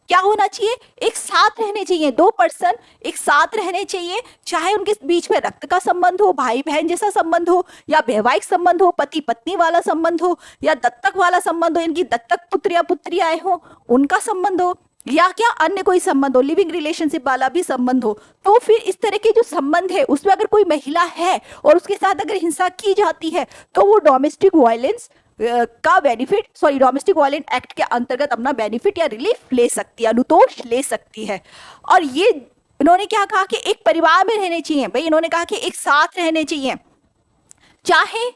क्या होना चाहिए, एक साथ रहने चाहिए, दो पर्सन एक साथ रहने चाहिए, चाहे उनके बीच में रक्त का संबंध हो, भाई बहन जैसा संबंध हो, या वैवाहिक संबंध हो, पति पत्नी वाला संबंध हो, या दत्तक वाला संबंध हो, इनकी दत्तक पुत्र या पुत्री आए हो उनका संबंध हो, या क्या अन्य कोई संबंध हो, लिविंग रिलेशनशिप वाला भी संबंध हो। तो फिर इस तरह के जो संबंध है उसमें अगर कोई महिला है और उसके साथ अगर हिंसा की जाती है, तो वो डोमेस्टिक वायलेंस का benefit, sorry domestic violence act के अंतर्गत अपना बेनिफिट या रिलीफ ले सकती है, अनुतोष ले सकती है। और ये इन्होंने क्या कहा कि एक परिवार में रहने चाहिए, भाई इन्होंने कहा कि एक साथ रहने चाहिए, चाहे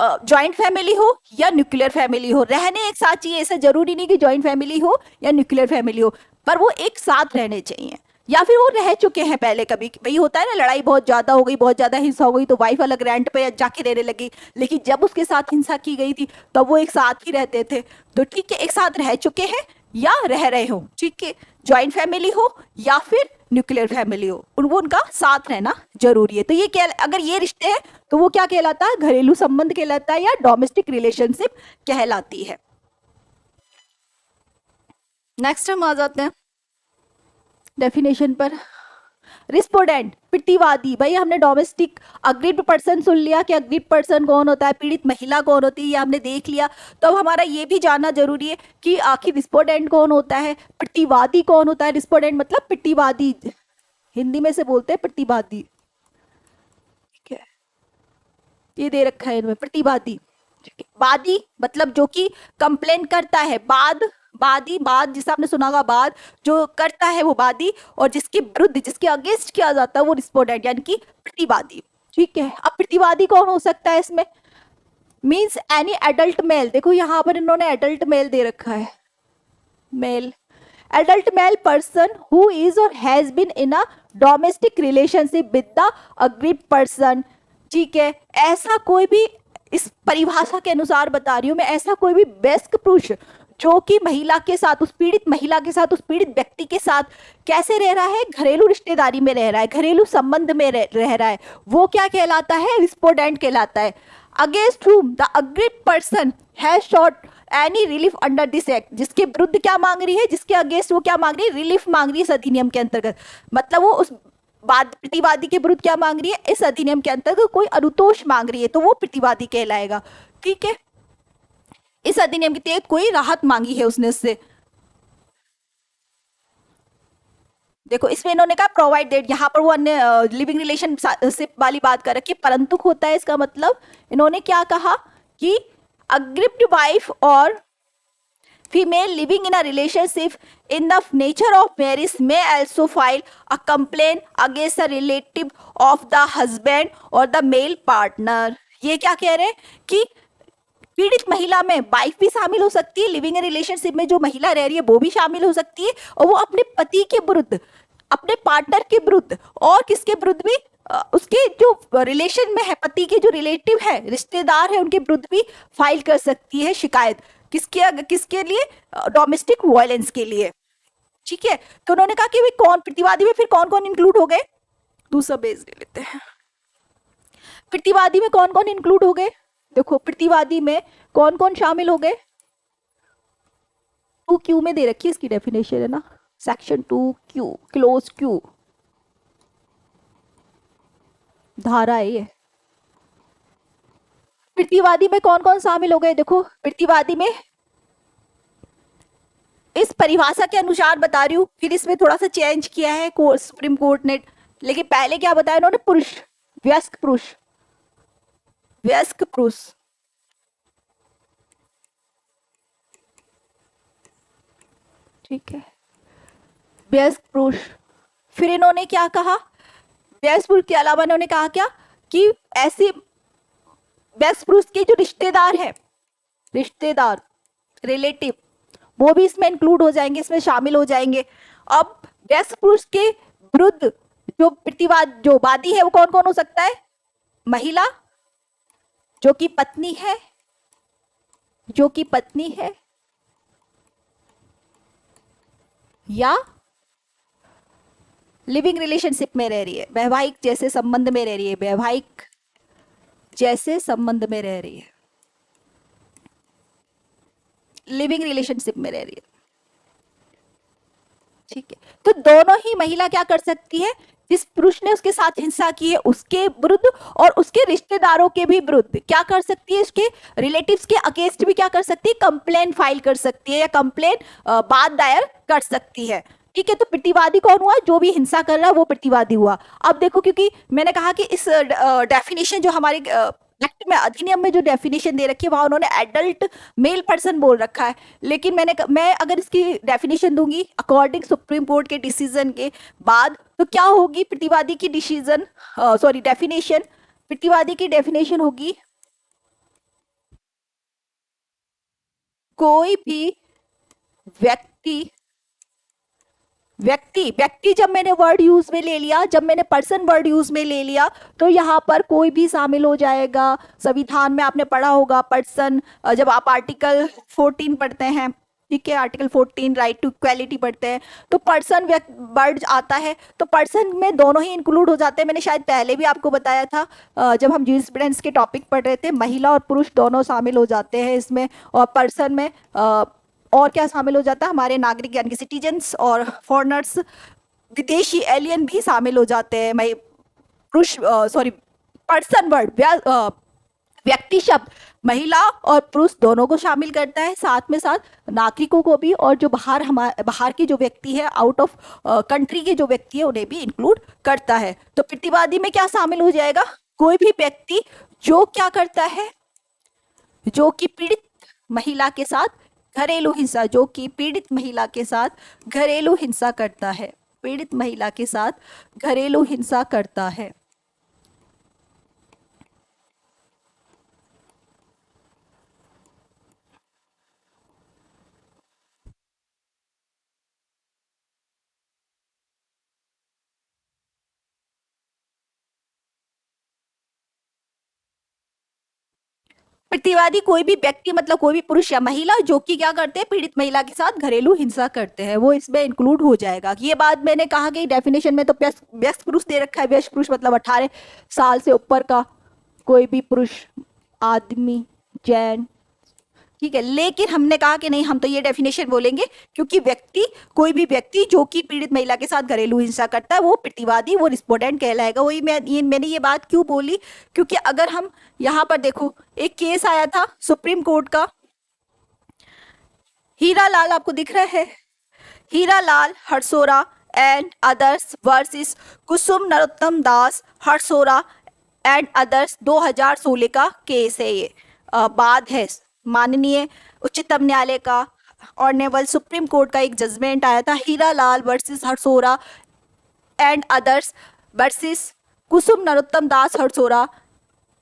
जॉइंट फैमिली हो या न्यूक्लियर फैमिली हो, रहने एक साथ चाहिए, ऐसा जरूरी नहीं कि जॉइंट फैमिली हो या न्यूक्लियर फैमिली हो, पर वो एक साथ रहने चाहिए, या फिर वो रह चुके हैं पहले कभी, भाई होता है ना, लड़ाई बहुत ज्यादा हो गई, बहुत ज्यादा हिंसा हो गई, तो वाइफ अलग रेंट पे जाके रहने लगी, लेकिन जब उसके साथ हिंसा की गई थी तब वो एक साथ ही रहते थे। तो ठीक है, एक साथ रह चुके हैं या रह रहे हो, ठीक है, ज्वाइंट फैमिली हो या फिर न्यूक्लियर फैमिली हो, वो उनका साथ रहना जरूरी है। तो ये क्या, अगर ये रिश्ते हैं तो वो क्या कहलाता है, घरेलू संबंध कहलाता है या डोमेस्टिक रिलेशनशिप कहलाती है। नेक्स्ट हम आ जाते हैं डेफिनेशन पर। रिस्पोडेंट प्रतिवादी, भाई हमने डोमेस्टिक अग्रीड पर्सन सुन लिया कि अग्रीड पर्सन कौन होता है, पीड़ित महिला कौन होती है, ये हमने देख लिया। तो अब हमारा ये भी जानना जरूरी है कि आखिर रिस्पोडेंट कौन होता है, प्रतिवादी कौन होता है। रिस्पोडेंट मतलब प्रतिवादी, हिंदी में से बोलते हैं प्रतिवादी, ठीक है, ये दे रखा है इनमें प्रतिवादी। वादी मतलब जो कि कंप्लेन करता है, वादी, बाद जिसे आपने सुना होगा, बाद जो करता है वो वादी, और जिसके विरुद्ध, जिसके अगेंस्ट किया जाता है वो रिस्पोंडेंट यानी कि प्रतिवादी। ठीक है, अब प्रतिवादी कौन हो सकता है इसमें, मीन्स एनी एडल्ट मेल, देखो यहाँ पर इन्होंने एडल्ट मेल दे रखा है, mail, adult male person who is or has been in a domestic relationship with the aggrieved person। ठीक है, ऐसा कोई भी, इस परिभाषा के अनुसार बता रही हूं मैं, ऐसा कोई भी वयस्क पुरुष जो कि महिला के साथ, उस पीड़ित महिला के साथ, उस पीड़ित व्यक्ति के साथ कैसे रह रहा है, घरेलू रिश्तेदारी में रह रहा है, घरेलू संबंध में रह रहा है, वो क्या कहलाता है, रिस्पोडेंट कहलाता है। Against whom the aggrieved person has sought any relief under this act, जिसके विरुद्ध क्या मांग रही है, जिसके अगेंस्ट वो क्या मांग रही है, रिलीफ मांग रही है इस अधिनियम के अंतर्गत। मतलब वो उस प्रतिवादी के विरुद्ध क्या मांग रही है, इस अधिनियम के अंतर्गत कोई अनुतोष मांग रही है, तो वो प्रतिवादी कहलाएगा। ठीक है, इस अधिनियम के तहत कोई राहत मांगी है उसने उससे। देखो इसमें इन्होंने कहा प्रोवाइडेड, यहाँ पर वो अन्य लिविंग रिलेशनशिप वाली बात कर रखी है, परंतु होता है इसका मतलब इन्होंने क्या कहा कि अग्रिप्ट वाइफ और female living in a relationship in the nature of marriage may also file a complaint against the relative of the husband or the male partner। ये क्या कह रहे हैं कि पीड़ित महिला में वाइफ भी शामिल हो सकती है, लिविंग इन रिलेशनशिप में जो महिला रह रही है वो भी शामिल हो सकती है, और वो अपने पति के विरुद्ध, अपने पार्टनर के विरुद्ध और किसके विरुद्ध भी, उसके जो रिलेशन में है, पति के जो रिलेटिव है, रिश्तेदार है, उनके विरुद्ध भी फाइल कर सकती है शिकायत। किसके किसके लिए? डोमेस्टिक वायलेंस के लिए। ठीक है, तो उन्होंने कहा कि भाई कौन प्रतिवादी में फिर कौन कौन इंक्लूड हो गए, दूसरा बेस ले लेते हैं। प्रतिवादी में कौन कौन इंक्लूड हो गए? देखो प्रतिवादी में कौन कौन शामिल हो गए, 2Q में दे रखी है इसकी डेफिनेशन, है ना, सेक्शन 2Q क्लोज Q धारा है ये। प्रतिवादी में कौन कौन शामिल हो गए? देखो प्रतिवादी में इस परिभाषा के अनुसार बता रही हूँ, फिर इसमें थोड़ा सा चेंज किया है सुप्रीम कोर्ट ने, लेकिन पहले क्या बताया उन्होंने? पुरुष, वयस्क पुरुष, वयस्क पुरुष। ठीक है, वयस्क पुरुष। फिर इन्होंने क्या कहा? वयस्क पुरुष के अलावा इन्होंने कहा क्या कि ऐसे वयस्क पुरुष के जो रिश्तेदार है, रिश्तेदार, रिलेटिव, वो भी इसमें इंक्लूड हो जाएंगे, इसमें शामिल हो जाएंगे। अब वयस्क पुरुष के विरुद्ध जो प्रतिवाद, जो वादी है, वो कौन कौन हो सकता है? महिला जो कि पत्नी है, जो कि पत्नी है, या लिविंग रिलेशनशिप में रह रही है, वैवाहिक जैसे संबंध में रह रही है, वैवाहिक जैसे संबंध में रह रही है, लिविंग रिलेशनशिप में रह रही है। ठीक है, तो दोनों ही महिला क्या कर सकती है? जिस पुरुष ने उसके साथ हिंसा की है उसके विरुद्ध और उसके रिश्तेदारों के भी विरुद्ध क्या कर सकती है? उसके रिलेटिव्स के अगेंस्ट भी क्या कर सकती है? कंप्लेन फाइल कर सकती है, या कंप्लेन बात दायर कर सकती है। ठीक है, तो प्रतिवादी कौन हुआ? जो भी हिंसा कर रहा है वो प्रतिवादी हुआ। अब देखो, क्योंकि मैंने कहा कि इस डेफिनेशन जो हमारे एक्ट में, अधिनियम में जो डेफिनेशन दे रखी है, वहां उन्होंने एडल्ट मेल पर्सन बोल रखा है, लेकिन मैं अगर इसकी डेफिनेशन दूंगी अकॉर्डिंग सुप्रीम कोर्ट के डिसीजन के बाद, तो क्या होगी प्रतिवादी की डिसीजन, सॉरी डेफिनेशन, प्रतिवादी की डेफिनेशन होगी कोई भी व्यक्ति, व्यक्ति, व्यक्ति जब मैंने वर्ड यूज में ले लिया, जब मैंने पर्सन वर्ड यूज में ले लिया, तो यहाँ पर कोई भी शामिल हो जाएगा। संविधान में आपने पढ़ा होगा पर्सन, जब आप आर्टिकल 14 पढ़ते हैं, ठीक है, आर्टिकल 14 राइट टू इक्वालिटी पढ़ते हैं, तो पर्सन वर्ड आता है, तो पर्सन में दोनों ही इंक्लूड हो जाते हैं। मैंने शायद पहले भी आपको बताया था, जब हम जूरिस्प्रूडेंस के टॉपिक पढ़ रहे थे, महिला और पुरुष दोनों शामिल हो जाते हैं इसमें, और पर्सन में और क्या शामिल हो जाता है? हमारे नागरिक यानी कि सिटीजन्स और फॉरेनर्स, विदेशी एलियन भी शामिल हो जाते हैं। मैं पुरुष, सॉरी, पर्सन वर्ड, व्यक्ति शब्द महिला और पुरुष दोनों को शामिल करता है, साथ में साथ नागरिकों को भी, और जो बाहर की जो व्यक्ति है, आउट ऑफ कंट्री के जो व्यक्ति है, उन्हें भी इंक्लूड करता है। तो प्रतिवादी में क्या शामिल हो जाएगा? कोई भी व्यक्ति जो क्या करता है, जो कि पीड़ित महिला के साथ घरेलू हिंसा, जो कि पीड़ित महिला के साथ घरेलू हिंसा करता है, पीड़ित महिला के साथ घरेलू हिंसा करता है। प्रतिवादी कोई भी व्यक्ति, मतलब कोई भी पुरुष या महिला जो कि क्या करते हैं, पीड़ित महिला के साथ घरेलू हिंसा करते हैं, वो इसमें इंक्लूड हो जाएगा। ये बात मैंने कहा कि डेफिनेशन में तो व्यस्क पुरुष दे रखा है, व्यस्क पुरुष मतलब 18 साल से ऊपर का कोई भी पुरुष, आदमी, जैन, ठीक है, लेकिन हमने कहा कि नहीं, हम तो ये डेफिनेशन बोलेंगे, क्योंकि व्यक्ति, कोई भी व्यक्ति जो कि पीड़ित महिला के साथ घरेलू हिंसा करता है, वो प्रतिवादी, वो रिस्पोंडेंट कहलाएगा। वही मैंने ये बात क्यों बोली, क्योंकि अगर हम यहाँ पर देखो, एक केस आया था सुप्रीम कोर्ट का, हीरा लाल, आपको दिख रहा है, Heera Lal Harsora and others versus Kusum Narottam Das Harsora and others 2016 का केस है ये। बाद है माननीय उच्चतम न्यायालय का ऑनरेबल सुप्रीम कोर्ट का एक जजमेंट आया था, Heera Lal versus Harsora and others versus Kusum Narottam Das Harsora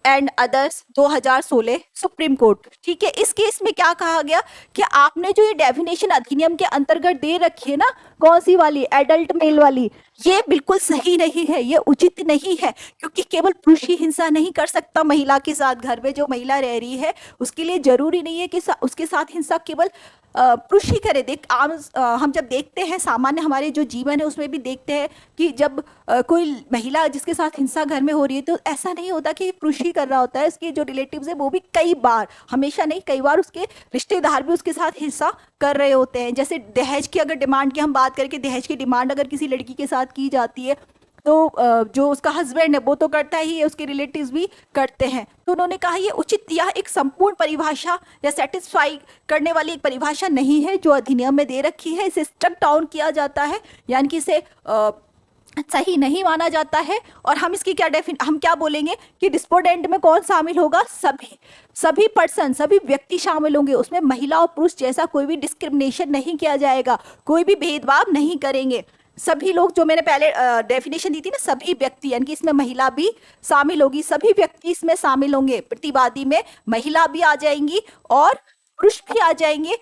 and others 2016 supreme court. ठीक है, इस केस में क्या कहा गया कि आपने जो ये डेफिनेशन अधिनियम के अंतर्गत दे रखी है ना, कौन सी वाली, एडल्ट मेल वाली, ये बिल्कुल सही नहीं है, ये उचित नहीं है, क्योंकि केवल पुरुष ही हिंसा नहीं कर सकता महिला के साथ। घर में जो महिला रह रही है उसके लिए जरूरी नहीं है कि उसके साथ हिंसा केवल पुरुष ही करे। देख हम जब देखते हैं सामान्य हमारे जो जीवन है उसमें भी देखते हैं कि जब कोई महिला जिसके साथ हिंसा घर में हो रही है तो ऐसा नहीं होता कि पुरुष ही कर रहा होता है, उसके जो रिलेटिव्स है वो भी कई बार, हमेशा नहीं, कई बार उसके रिश्तेदार भी उसके साथ हिंसा कर रहे होते हैं। जैसे दहेज की अगर डिमांड की हम बात करें कि दहेज की डिमांड अगर किसी लड़की के साथ की जाती है तो जो उसका हस्बैंड है वो तो करता ही है, उसके रिलेटिव्स भी करते हैं। तो उन्होंने कहा ये उचित, यह एक संपूर्ण परिभाषा या सेटिस्फाई करने वाली एक परिभाषा नहीं है जो अधिनियम में दे रखी है, इसे स्ट्रक डाउन किया जाता है, यानी कि इसे सही नहीं माना जाता है। और हम इसकी हम क्या बोलेंगे कि रिस्पोंडेंट में कौन शामिल होगा, सभी पर्सन, सभी व्यक्ति शामिल होंगे, उसमें महिला और पुरुष जैसा कोई भी डिस्क्रिमिनेशन नहीं किया जाएगा, कोई भी भेदभाव नहीं करेंगे। सभी लोग, जो मैंने पहले डेफिनेशन दी थी ना, सभी व्यक्ति, यानी कि इसमें महिला भी शामिल होगी, सभी व्यक्ति इसमें शामिल होंगे। प्रतिवादी में महिला भी आ जाएंगी और पुरुष भी आ जाएंगे।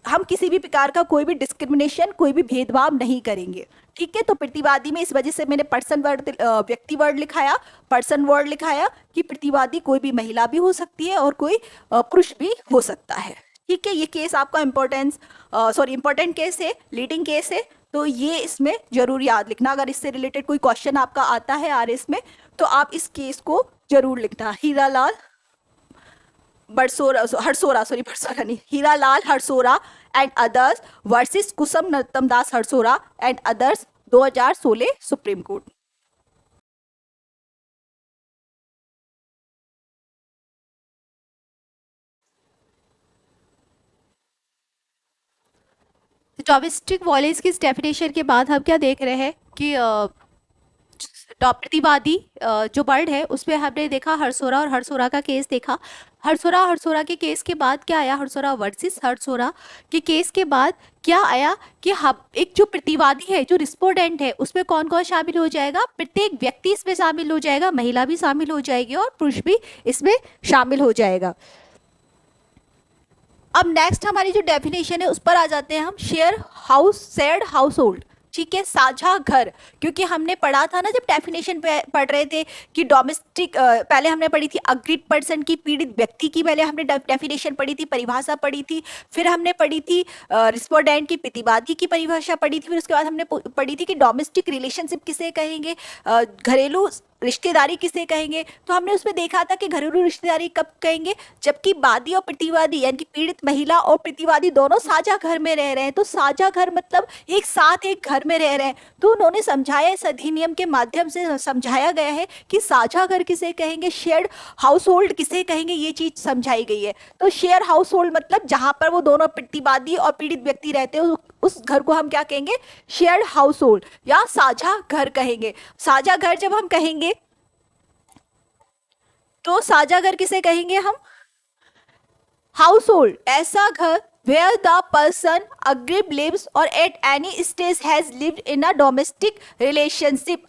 हम किसी भी प्रकार का कोई भी डिस्क्रिमिनेशन, कोई भी भेदभाव नहीं करेंगे। ठीक है, तो प्रतिवादी में इस वजह से मैंने पर्सन वर्ड, व्यक्ति वर्ड लिखाया, पर्सन वर्ड लिखाया कि प्रतिवादी कोई भी महिला भी हो सकती है और कोई पुरुष भी हो सकता है। ठीक है, ये केस आपका इम्पोर्टेंट केस है, लीडिंग केस है, तो ये इसमें जरूर याद लिखना। अगर इससे रिलेटेड कोई क्वेश्चन आपका आता है आरएस में तो आप इस केस को जरूर लिखना। हीरालाल बरसोरा नहीं, Hiralal Harsora and others versus Kusum Narottam Das Harsora and others 2016 supreme court. Domestic violence की डेफिनेशन के बाद हम क्या देख रहे हैं कि प्रतिवादी जो वर्ड है उसमें हमने देखा हरसोरा और हरसोरा का केस देखा। हरसोरा के केस के बाद क्या आया, हरसोरा वर्सेस हरसोरा के केस के बाद क्या आया कि हम एक जो प्रतिवादी है, जो रिस्पोंडेंट है, उसमें कौन कौन शामिल हो जाएगा, प्रत्येक व्यक्ति इसमें शामिल हो जाएगा, महिला भी शामिल हो जाएगी और पुरुष भी इसमें शामिल हो जाएगा। अब नेक्स्ट हमारी जो डेफिनेशन है उस पर आ जाते हैं हम, शेयर्ड हाउस होल्ड। ठीक है, साझा घर, क्योंकि हमने पढ़ा था ना जब डेफिनेशन पढ़ रहे थे कि डोमेस्टिक, पहले हमने पढ़ी थी अग्रीड पर्सन की, पीड़ित व्यक्ति की पहले हमने डेफिनेशन पढ़ी थी, परिभाषा पढ़ी थी, फिर हमने पढ़ी थी रिस्पोंडेंट की, प्रतिवादी की परिभाषा पढ़ी थी, फिर उसके बाद हमने पढ़ी थी कि डोमेस्टिक रिलेशनशिप किसे कहेंगे, घरेलू रिश्तेदारी किसे कहेंगे। तो हमने उसमें देखा था कि घरेलू रिश्तेदारी कब कहेंगे, जबकि वादी और प्रतिवादी यानी कि पीड़ित महिला और प्रतिवादी दोनों साझा घर में रह रहे हैं। तो साझा घर मतलब एक साथ एक घर में रह रहे हैं। तो उन्होंने समझाया, इस अधिनियम के माध्यम से समझाया गया है कि साझा घर किसे कहेंगे, शेयर्ड हाउस होल्ड किसे कहेंगे, ये चीज समझाई गई है। तो शेयर हाउस होल्ड मतलब जहां पर वो दोनों प्रतिवादी और पीड़ित व्यक्ति रहते हैं उस घर को हम क्या कहेंगे, शेयर्ड हाउस होल्ड या साझा घर कहेंगे। साझा घर जब हम कहेंगे तो साझा घर किसे कहेंगे हम, हाउस होल्ड, ऐसा घर where the person aggrieved lives or at any stage has lived in a domestic relationship।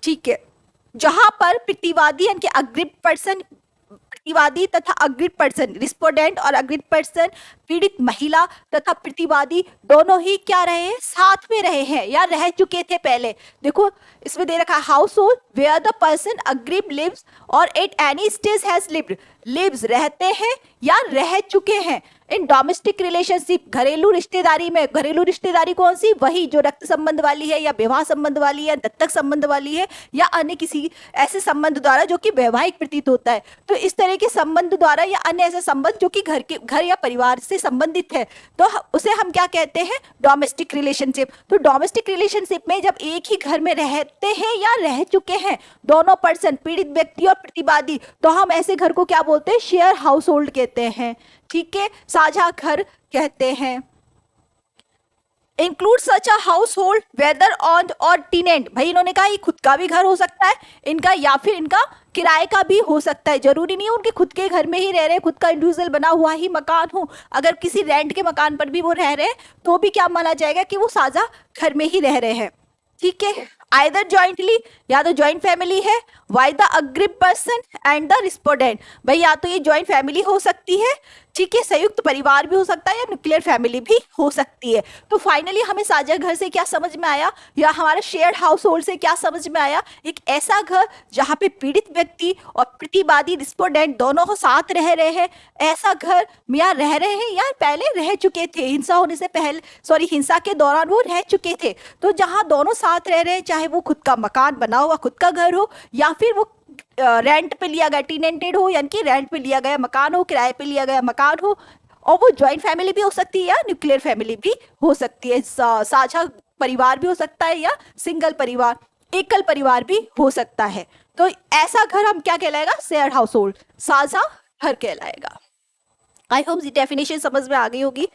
ठीक है, जहां पर प्रतिवादी यानी कि अग्रिव पर्सन, प्रतिवादी तथा अग्रिड पर्सन, रिस्पोंडेंट और अग्रिड पर्सन, पीड़ित महिला तथा प्रतिवादी दोनों ही क्या रहे हैं, साथ में रहे हैं या रह चुके थे पहले। देखो इसमें दे रखा है household where the person aggrieved lives और at any stage has lived, lives रहते हैं या रह चुके हैं, इन डोमेस्टिक रिलेशनशिप घरेलू रिश्तेदारी में। घरेलू रिश्तेदारी कौन सी, वही जो रक्त संबंध वाली है या विवाह संबंध वाली है, दत्तक संबंध वाली है या अन्य किसी ऐसे संबंध द्वारा जो कि वैवाहिक प्रतीत होता है। तो इस तरह के संबंध द्वारा या अन्य ऐसे संबंध जो कि घर या परिवार से संबंधित है, तो उसे हम क्या कहते हैं, डोमेस्टिक रिलेशनशिप। तो डोमेस्टिक रिलेशनशिप में जब एक ही घर में रहते हैं या रह चुके हैं दोनों पर्सन, पीड़ित व्यक्ति और प्रतिवादी, तो हम ऐसे घर को क्या बोलते हैं, शेयर हाउस होल्ड कहते हैं। ठीक है, साझा घर कहते हैं। Include such a household whether on और टेनेंट। भाई इन्होंने कहा ये खुद का भी घर हो सकता है इनका, या फिर इनका किराए का भी हो सकता है। जरूरी नहीं है उनके खुद के घर में ही रह रहे हैं, खुद का इंडिविजुअल बना हुआ ही मकान हो। अगर किसी रेंट के मकान पर भी वो रह रहे हैं तो भी क्या माना जाएगा कि वो साझा घर में ही रह रहे हैं। ठीक है, आइदर जॉइंटली, या तो जॉइंट फैमिली है, why the aggrieved person and the respondent. भाई या तो ये जॉइंट फैमिली हो सकती है, ठीक है, संयुक्त परिवार भी हो सकता है, या न्यूक्लियर फैमिली भी हो सकती है। तो फाइनली हमें साझा घर से क्या समझ में आया, या हमारे शेयर्ड हाउस होल्ड से क्या समझ में आया, एक ऐसा घर जहाँ पे पीड़ित व्यक्ति और प्रतिवादी रिस्पोंडेंट दोनों को साथ रह रहे हैं। ऐसा घर या रह रहे हैं या पहले रह चुके थे, हिंसा होने से पहले, सॉरी हिंसा के दौरान वो रह चुके थे। तो जहाँ दोनों साथ रह रहे हैं, चाहे वो खुद का मकान बना हुआ खुद का घर हो, या फिर वो रेंट पे लिया गया टेनेंटेड हो, यानी कि रेंट पे लिया गया मकान हो, किराए पे लिया गया मकान हो, और वो जॉइंट फैमिली भी हो सकती है या न्यूक्लियर फैमिली भी हो सकती है, साझा परिवार भी हो सकता है या सिंगल परिवार, एकल परिवार भी हो सकता है। तो ऐसा घर हम क्या कहलाएगा, शेयर्ड हाउस होल्ड, साझा घर कहलाएगा। आई होप ये डेफिनेशन समझ में आ गई होगी।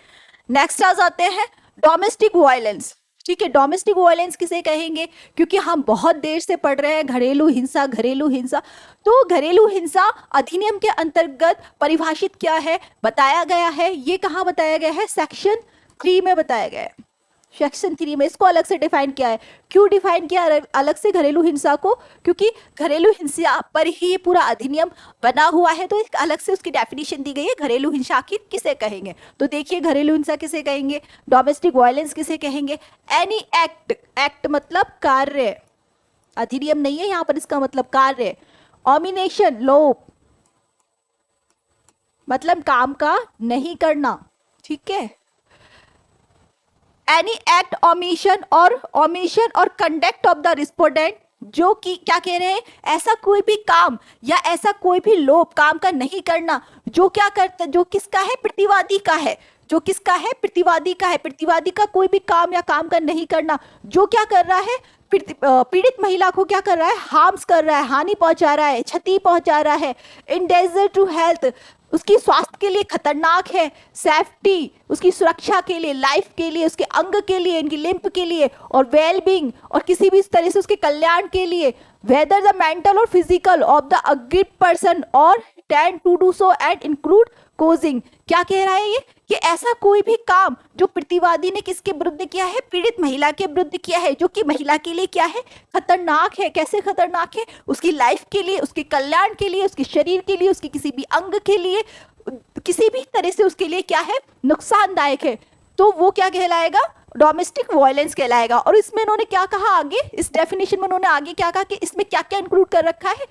नेक्स्ट आ जाते हैं डोमेस्टिक वायलेंस। ठीक है, डोमेस्टिक वायलेंस किसे कहेंगे, क्योंकि हम बहुत देर से पढ़ रहे हैं घरेलू हिंसा घरेलू हिंसा। तो घरेलू हिंसा अधिनियम के अंतर्गत परिभाषित क्या है, बताया गया है। ये कहाँ बताया गया है, सेक्शन 3 में बताया गया है। सेक्शन 3 में इसको अलग से डिफाइन किया है। क्यों डिफाइन किया अलग से घरेलू हिंसा को, क्योंकि घरेलू हिंसा पर ही ये पूरा अधिनियम बना हुआ है, तो एक अलग से उसकी डेफिनेशन दी गई है। घरेलू हिंसा आखिर किसे कहेंगे, तो देखिए घरेलू हिंसा किसे कहेंगे, डोमेस्टिक वायलेंस किसे कहेंगे, एनी एक्ट, एक्ट मतलब कार्य, अधिनियम नहीं है यहाँ पर, इसका मतलब कार्य। ऑमिनेशन, लोप मतलब काम का नहीं करना। ठीक है, एनी एक्ट ओमिशन और कंडक्ट ऑफ द रिस्पोंडेंट, जो कि क्या कह रहे हैं, ऐसा कोई भी काम या ऐसा कोई भी लोभ काम का नहीं करना जो क्या करता, जो किसका है, प्रतिवादी का है, जो किसका है, प्रतिवादी का है। प्रतिवादी का कोई भी काम या काम का नहीं करना जो क्या कर रहा है, पीड़ित महिला को क्या कर रहा है, हार्म्स कर रहा है, हानि पहुंचा रहा है, क्षति पहुंचा रहा है, इंडेंजर टू हेल्थ, उसकी स्वास्थ्य के लिए खतरनाक है, सेफ्टी उसकी सुरक्षा के लिए, लाइफ के लिए, उसके अंग के लिए, इनकी लिम्प के लिए, और वेलबींग और किसी भी तरह से उसके कल्याण के लिए, वेदर द मेंटल और physical of the aggrieved person और tend to do so and include causing. क्या कह रहा है ये, कि ऐसा कोई भी काम जो प्रतिवादी ने किसके विरुद्ध किया है, पीड़ित महिला के विरुद्ध किया है, जो कि महिला के लिए क्या है, खतरनाक है। कैसे खतरनाक है, उसकी लाइफ के लिए, उसके कल्याण के लिए, उसके शरीर के लिए, उसके किसी भी अंग के लिए, किसी भी तरह से उसके लिए क्या है, नुकसानदायक है, तो वो क्या कहलाएगा, डोमेस्टिक वायलेंस कहलाएगा। और इसमें इन्होंने क्या कहा आगे, इस डेफिनेशन में उन्होंने आगे क्या कहा कि इसमें क्या क्या इंक्लूड कर रखा है,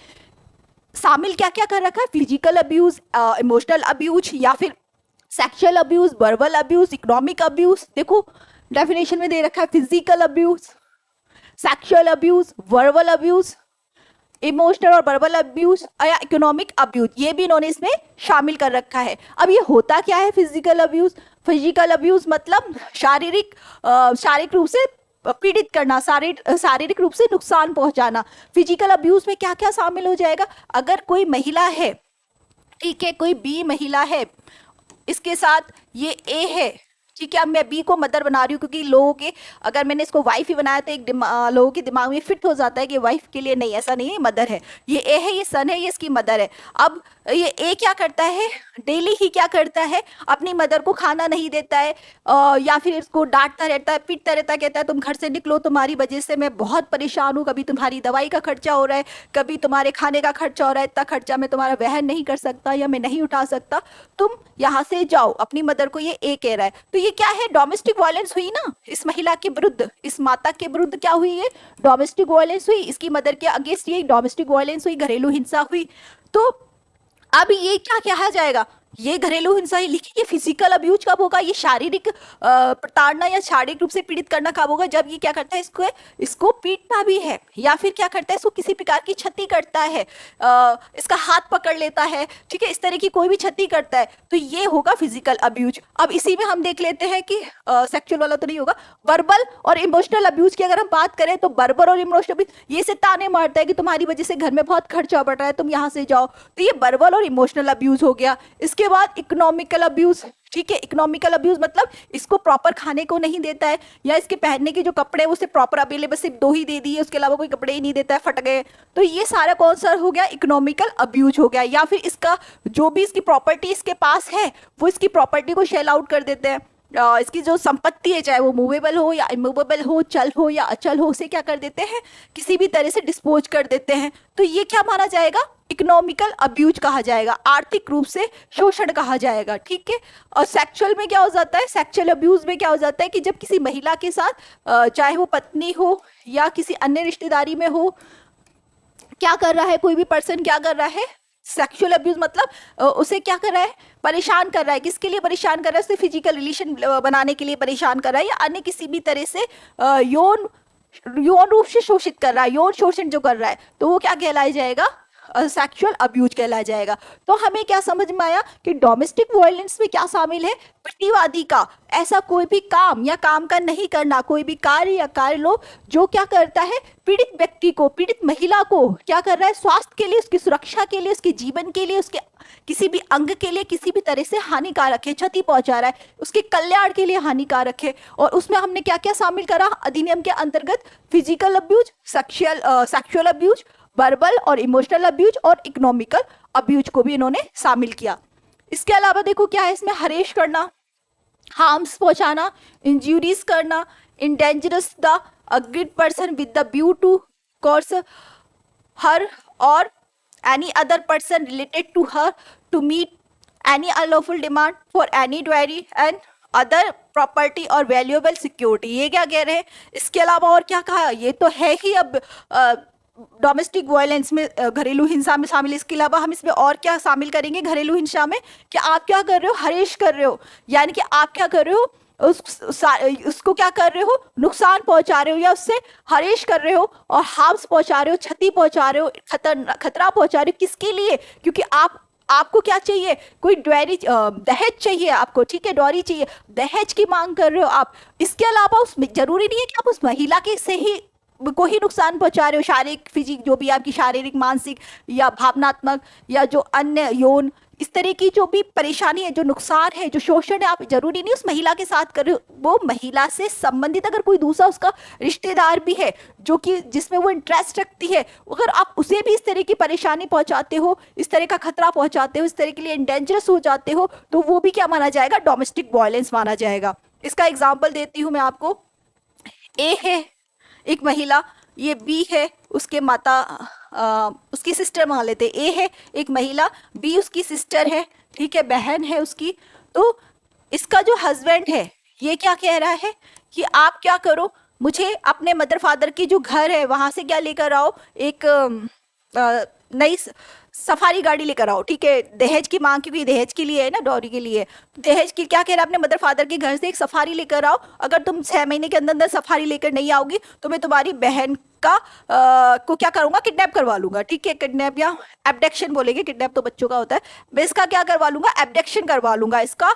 शामिल क्या क्या कर रखा है, फिजिकल अब्यूज, इमोशनल अब्यूज, या फिर sexual abuse, verbal abuse, economic abuse. देखो डेफिनेशन में दे रखा है physical abuse, sexual abuse, verbal abuse, emotional और वर्बल अब्यूज या इकोनॉमिक अब्यूज, ये भी इन्होंने इसमें शामिल कर रखा है। अब ये होता क्या है फिजिकल अब्यूज, फिजिकल अब्यूज मतलब शारीरिक रूप से पीड़ित करना, शारीरिक रूप से नुकसान पहुंचाना। फिजिकल अब्यूज में क्या क्या शामिल हो जाएगा, अगर कोई महिला है, ठीक है, कोई बी महिला है, इसके साथ ये ए है, ठीक है, अब मैं बी को मदर बना रही हूँ, क्योंकि लोगों के, अगर मैंने इसको वाइफ ही बनाया तो एक लोगों के दिमाग में फिट हो जाता है कि वाइफ के लिए नहीं, ऐसा नहीं है, मदर है, ये ए है, ये सन है, ये इसकी मदर है। अब ये ए क्या करता है, डेली ही क्या करता है, अपनी मदर को खाना नहीं देता है, या फिर इसको डांटता रहता है, पीटता रहता है, कहता है तुम घर से निकलो, तुम्हारी वजह से मैं बहुत परेशान हूँ, कभी तुम्हारी दवाई का खर्चा हो रहा है, कभी तुम्हारे खाने का खर्चा हो रहा है, इतना खर्चा मैं तुम्हारा वहन नहीं कर सकता या मैं नहीं उठा सकता, तुम यहाँ से जाओ। अपनी मदर को ये ए कह रहा है। तो ये क्या है, डोमेस्टिक वायलेंस हुई ना, इस महिला के विरुद्ध, इस माता के विरुद्ध क्या हुई है, डोमेस्टिक वायलेंस हुई, इसकी मदर के अगेंस्ट ये डोमेस्टिक वायलेंस हुई, घरेलू हिंसा हुई। तो अब ये क्या कहा जाएगा, ये घरेलू हिंसा ही लिखी, ये फिजिकल अब्यूज कब होगा, ये शारीरिक प्रताड़ना या शारीरिक रूप से पीड़ित करना कब होगा, जब ये क्या करता है, इसको पीटता भी है, या फिर क्या करता है, इसको किसी प्रकार की क्षति करता है, इसका हाथ पकड़ लेता है, ठीक है, इस तरह की कोई भी क्षति करता है, तो ये होगा फिजिकल अब्यूज। अब इसी में हम देख लेते हैं कि सेक्सुअल वाला तो नहीं होगा, वर्बल और इमोशनल अब्यूज की अगर हम बात करें तो वर्बल और इमोशनल अब्यूज, ये से ताने मारता है कि तुम्हारी वजह से घर में बहुत खर्चा बढ़ रहा है, तुम यहाँ से जाओ, तो ये वर्बल और इमोशनल अब्यूज हो गया। इसके उसके बाद इकोनॉमिकल अब्यूज, ठीक है। इकोनॉमिकल अब्यूज मतलब इसको प्रॉपर खाने को नहीं देता है, या इसके पहनने के जो कपड़े हैं उसे प्रॉपर अवेलेबल सिर्फ 2 ही दे दिए, उसके अलावा कोई कपड़े ही नहीं देता है, फट गए। तो ये सारा कौन सा हो गया, इकोनॉमिकल अब्यूज हो गया। या फिर इसका जो भी इसकी प्रॉपर्टी इसके पास है वो इसकी प्रॉपर्टी को शेल आउट कर देते हैं। इसकी जो संपत्ति है, चाहे वो मूवेबल हो या इमूवेबल हो, चल हो या अचल हो, उसे क्या कर देते हैं, किसी भी तरह से डिस्पोज कर देते हैं। तो ये क्या माना जाएगा, इकोनॉमिकल अब्यूज कहा जाएगा, आर्थिक रूप से शोषण कहा जाएगा, ठीक है। और सेक्सुअल में क्या हो जाता है, सेक्सुअल अब्यूज में क्या हो जाता है कि जब किसी महिला के साथ चाहे वो पत्नी हो या किसी अन्य रिश्तेदारी में हो, क्या कर रहा है, कोई भी पर्सन क्या कर रहा है, सेक्सुअल अब्यूज मतलब उसे क्या कर रहा है, परेशान कर रहा है। किसके लिए परेशान कर रहा है, उसे फिजिकल रिलेशन बनाने के लिए परेशान कर रहा है, या अन्य किसी भी तरह से यौन यौन रूप से शोषित कर रहा है, यौन शोषण जो कर रहा है, तो वो क्या कहलाया जाएगा, सेक्सुअल अब्यूज कहलाया जाएगा। तो हमें क्या समझ में आया कि डोमेस्टिक वायलेंस में क्या शामिल है, प्रतिवादी का ऐसा कोई भी काम या काम का नहीं करना, कोई भी कार्य या कार्य लोग जो क्या करता है, पीड़ित व्यक्ति को, पीड़ित महिला को क्या कर रहा है, स्वास्थ्य के लिए, उसकी सुरक्षा के लिए, उसके जीवन के लिए, उसके किसी भी अंग के लिए किसी भी तरह से हानिकारक है, क्षति पहुंचा रहा है, उसके कल्याण के लिए हानिकारक है। और उसमें हमने क्या क्या शामिल करा अधिनियम के अंतर्गत, physical abuse, sexual abuse, verbal और इमोशनल अब्यूज और इकोनॉमिकल अब्यूज को भी इन्होंने शामिल किया। इसके अलावा देखो क्या है इसमें, हरेश करना, हार्म्स पहुंचाना, इंजुरीज करना, endangers the aggrieved person with the view to cause her और any other person related to her to meet any unlawful demand for any dowry and other property or valuable security। ये क्या कह रहे हैं, इसके अलावा और क्या कहा, ये तो है ही अब डोमेस्टिक वायलेंस में, घरेलू हिंसा में शामिल। इसके अलावा हम इसमें और क्या शामिल करेंगे घरेलू हिंसा में, कि आप क्या कर रहे हो, हरेश कर रहे हो, यानी कि आप क्या कर रहे हो, उसको क्या कर रहे हो, नुकसान पहुंचा रहे हो, या उससे हरेश कर रहे हो, और हार्म्स पहुंचा रहे हो, क्षति पहुंचा रहे हो, खतरा पहुंचा रहे हो। किसके लिए, क्योंकि आपको क्या चाहिए, कोई डॉरी, दहेज चाहिए आपको, ठीक है, डॉरी चाहिए, दहेज की मांग कर रहे हो आप। इसके अलावा उसमें जरूरी नहीं है कि आप उस महिला के से ही को ही नुकसान पहुंचा रहे हो, शारीरिक, फिजिक, जो भी आपकी शारीरिक, मानसिक या भावनात्मक या जो अन्य यौन इस तरह की जो भी परेशानी है, जो नुकसान है, जो शोषण है, आप जरूरी नहीं उस महिला के साथ कर रहे हो, वो महिला से संबंधित अगर कोई दूसरा उसका रिश्तेदार भी है जो कि जिसमें वो इंटरेस्ट रखती है, अगर आप उसे भी इस तरह की परेशानी पहुंचाते हो, इस तरह का खतरा पहुंचाते हो, इस तरह के लिए इंडेंजरस हो जाते हो, तो वो भी क्या माना जाएगा, डोमेस्टिक वायलेंस माना जाएगा। इसका एग्जाम्पल देती हूँ मैं आपको। ए है एक महिला, ये बी है उसके माता, उसकी सिस्टर मान लेते हैं। ए है एक महिला, बी उसकी सिस्टर है, ठीक है, बहन है उसकी। तो इसका जो हस्बैंड है ये क्या कह रहा है कि आप क्या करो, मुझे अपने मदर फादर की जो घर है वहां से क्या लेकर आओ, एक नई सफारी गाड़ी लेकर आओ, ठीक है, दहेज की मांग, क्योंकि दहेज के लिए है ना, डॉरी के लिए। दहेज की क्या कह रहा है, अपने मदर फादर के घर से एक सफारी लेकर आओ, अगर तुम 6 महीने के अंदर अंदर सफारी लेकर नहीं आओगी तो मैं तुम्हारी बहन का को क्या करूंगा, किडनैप करवा लूंगा, ठीक है, किडनैप या एब्डक्शन बोलेंगे, किडनैप तो बच्चों का होता है, मैं इसका क्या करवा लूंगा, एब्डक्शन करवा लूंगा, इसका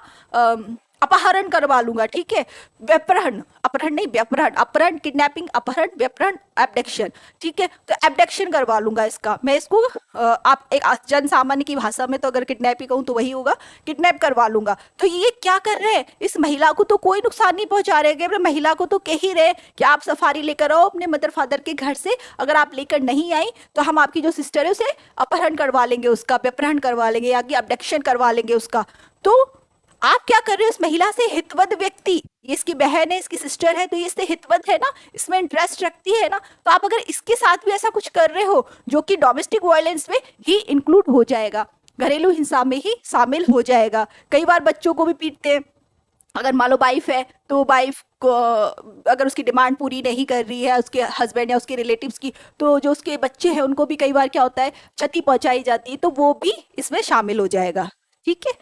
अपहरण करवा लूंगा, ठीक है, व्यपहरण, अपहरण नहीं व्यपहरण, अपहरण, किडनैपिंग, अपहरण, व्यपहरण, एब्डक्शन, ठीक है, तो एब्डक्शन करवा लूंगा इसका, मैं इसको आप एक जन सामान्य की भाषा में तो अगर किडनैप ही कहूँ तो वही होगा, किडनैप करवा लूंगा। तो ये क्या कर रहे हैं, इस महिला को तो कोई नुकसान नहीं पहुंचा रहे, महिला को तो कह ही रहे कि आप सफारी लेकर आओ अपने मदर फादर के घर से, अगर आप लेकर नहीं आई तो हम आपकी जो सिस्टर है उसे अपहरण करवा लेंगे, उसका व्यपहरण करवा लेंगे या एब्डक्शन करवा लेंगे उसका। तो आप क्या कर रहे हो, इस महिला से हितवद व्यक्ति, ये इसकी बहन है, इसकी सिस्टर है, तो ये इससे हितवद है ना, इसमें इंटरेस्ट रखती है ना, तो आप अगर इसके साथ भी ऐसा कुछ कर रहे हो जो कि डोमेस्टिक वायलेंस में ही इंक्लूड हो जाएगा, घरेलू हिंसा में ही शामिल हो जाएगा। कई बार बच्चों को भी पीटते हैं, अगर मान लो वाइफ है तो वाइफ को अगर उसकी डिमांड पूरी नहीं कर रही है उसके हस्बैंड या उसके रिलेटिव्स की, तो जो उसके बच्चे हैं उनको भी कई बार क्या होता है, क्षति पहुंचाई जाती है, तो वो भी इसमें शामिल हो जाएगा, ठीक है।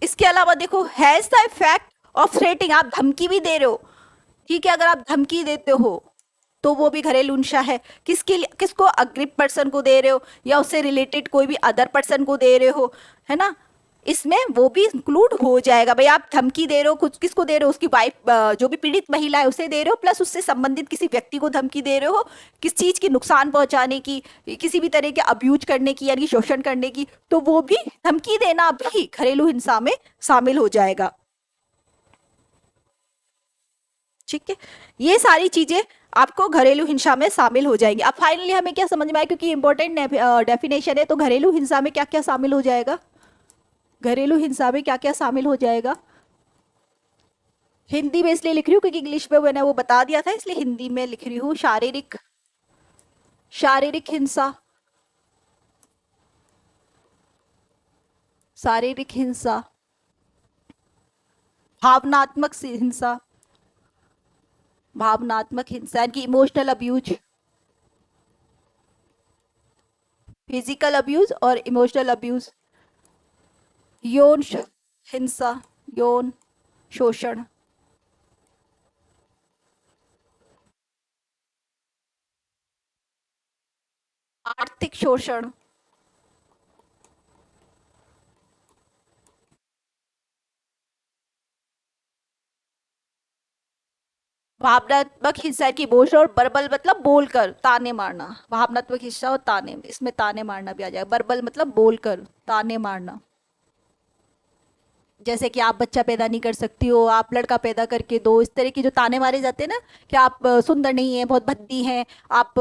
इसके अलावा देखो, has the effect of threatening, आप धमकी भी दे रहे हो, ठीक है, अगर आप धमकी देते हो तो वो भी घरेलू हिंसा है। किसके लिए, किसको, अग्रिप पर्सन को दे रहे हो या उससे रिलेटेड कोई भी अदर पर्सन को दे रहे हो, है ना, इसमें वो भी इंक्लूड हो जाएगा। भाई आप धमकी दे रहे हो, कुछ किसको दे रहे हो, उसकी वाइफ, जो भी पीड़ित महिला है उसे दे रहे हो, प्लस उससे संबंधित किसी व्यक्ति को धमकी दे रहे हो, किस चीज की नुकसान पहुंचाने की, किसी भी तरह के अब्यूज करने की यानी शोषण करने की, तो वो भी धमकी देना भी घरेलू हिंसा में शामिल हो जाएगा। ठीक है, ये सारी चीजें आपको घरेलू हिंसा में शामिल हो जाएंगी। अब फाइनली हमें क्या समझ में आया, क्योंकि इंपॉर्टेंट डेफिनेशन है, तो घरेलू हिंसा में क्या क्या शामिल हो जाएगा, घरेलू हिंसा में क्या क्या शामिल हो जाएगा। हिंदी में इसलिए लिख रही हूँ क्योंकि इंग्लिश में मैंने वो बता दिया था, इसलिए हिंदी में लिख रही हूँ। शारीरिक, शारीरिक हिंसा, शारीरिक हिंसा, भावनात्मक हिंसा, भावनात्मक हिंसा की इमोशनल अब्यूज, फिजिकल अब्यूज और इमोशनल अब्यूज, यौन हिंसा, यौन शोषण, आर्थिक शोषण, भावनात्मक हिंसा की इमोशनल और बर्बल मतलब बोलकर ताने मारना, भावनात्मक हिंसा और ताने, इसमें ताने मारना भी आ जाएगा। बर्बल मतलब बोलकर ताने मारना, जैसे कि आप बच्चा पैदा नहीं कर सकती हो, आप लड़का पैदा करके दो, इस तरह की जो ताने मारे जाते हैं ना, कि आप सुंदर नहीं है, बहुत भद्दी हैं, आप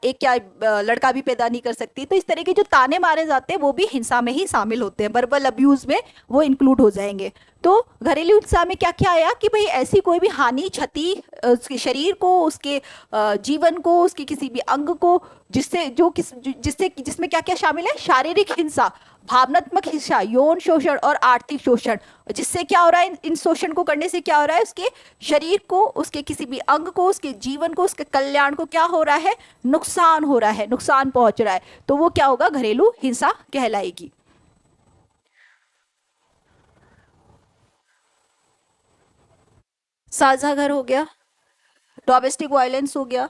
एक क्या लड़का भी पैदा नहीं कर सकती, तो इस तरह के जो ताने मारे जाते हैं वो भी हिंसा में ही शामिल होते हैं, वर्बल अब्यूज में वो इंक्लूड हो जाएंगे। तो घरेलू हिंसा में क्या क्या आया कि भाई ऐसी कोई भी हानि क्षति उसके शरीर को, उसके जीवन को, उसके किसी भी अंग को, जिससे जो किस जिससे जिसमें क्या क्या शामिल है, शारीरिक हिंसा, भावनात्मक हिंसा, यौन शोषण और आर्थिक शोषण। जिससे क्या हो रहा है, इन शोषण को करने से क्या हो रहा है, उसके शरीर को, उसके किसी भी अंग को, उसके जीवन को, उसके कल्याण को क्या हो रहा है, नुकसान हो रहा है, नुकसान पहुंच रहा है, तो वो क्या होगा, घरेलू हिंसा कहलाएगी। साझा घर हो गया, डोमेस्टिक वायलेंस हो गया।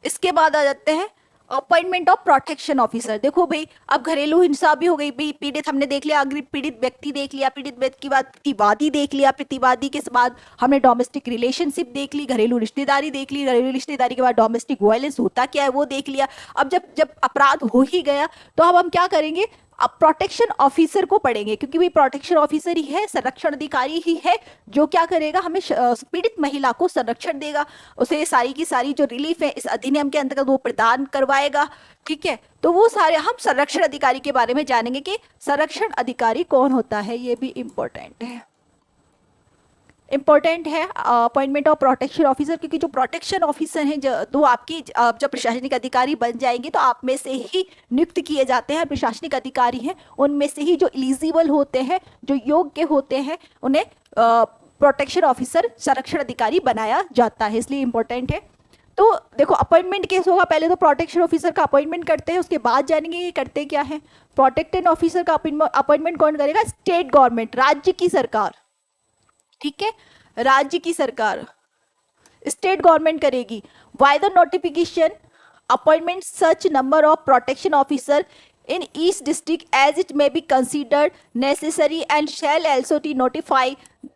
इसके बाद आ जाते हैं अपॉइंटमेंट ऑफ प्रोटेक्शन ऑफिसर। देखो भाई, अब घरेलू हिंसा भी हो गई भाई, पीड़ित हमने देख लिया, अग्रिम पीड़ित व्यक्ति देख लिया, पीड़ित व्यक्ति के बाद प्रतिवादी देख लिया, प्रतिवादी के बाद हमने डोमेस्टिक रिलेशनशिप देख ली, घरेलू रिश्तेदारी देख ली, घरेलू रिश्तेदारी के बाद डोमेस्टिक वायलेंस होता क्या है वो देख लिया। अब जब जब अपराध हो ही गया, तो अब हम क्या करेंगे, अब प्रोटेक्शन ऑफिसर को पढ़ेंगे, क्योंकि भाई प्रोटेक्शन ऑफिसर ही है, संरक्षण अधिकारी ही है, जो क्या करेगा, हमें पीड़ित महिला को संरक्षण देगा, उसे सारी की सारी जो रिलीफ है इस अधिनियम के अंतर्गत वो प्रदान करवाएगा। ठीक है, तो वो सारे हम संरक्षण अधिकारी के बारे में जानेंगे कि संरक्षण अधिकारी कौन होता है, ये भी इम्पोर्टेंट है, इंपॉर्टेंट है अपॉइंटमेंट ऑफ प्रोटेक्शन ऑफिसर, क्योंकि जो प्रोटेक्शन ऑफिसर हैं तो आपकी जब प्रशासनिक अधिकारी बन जाएंगे तो आप में से ही नियुक्त किए जाते हैं, प्रशासनिक अधिकारी हैं उनमें से ही जो एलिजिबल होते हैं, जो योग्य होते हैं, उन्हें प्रोटेक्शन ऑफिसर, संरक्षण अधिकारी बनाया जाता है, इसलिए इंपॉर्टेंट है। तो देखो अपॉइंटमेंट केस होगा, पहले तो प्रोटेक्शन ऑफिसर का अपॉइंटमेंट करते हैं, उसके बाद जानेंगे ये करते क्या है। प्रोटेक्टेड ऑफिसर का अपॉइंटमेंट कौन करेगा, स्टेट गवर्नमेंट, राज्य की सरकार। ठीक है, राज्य की सरकार, स्टेट गवर्नमेंट करेगी। Why the notification appointment such number of protection officer in each district as it may be considered necessary and shall also notify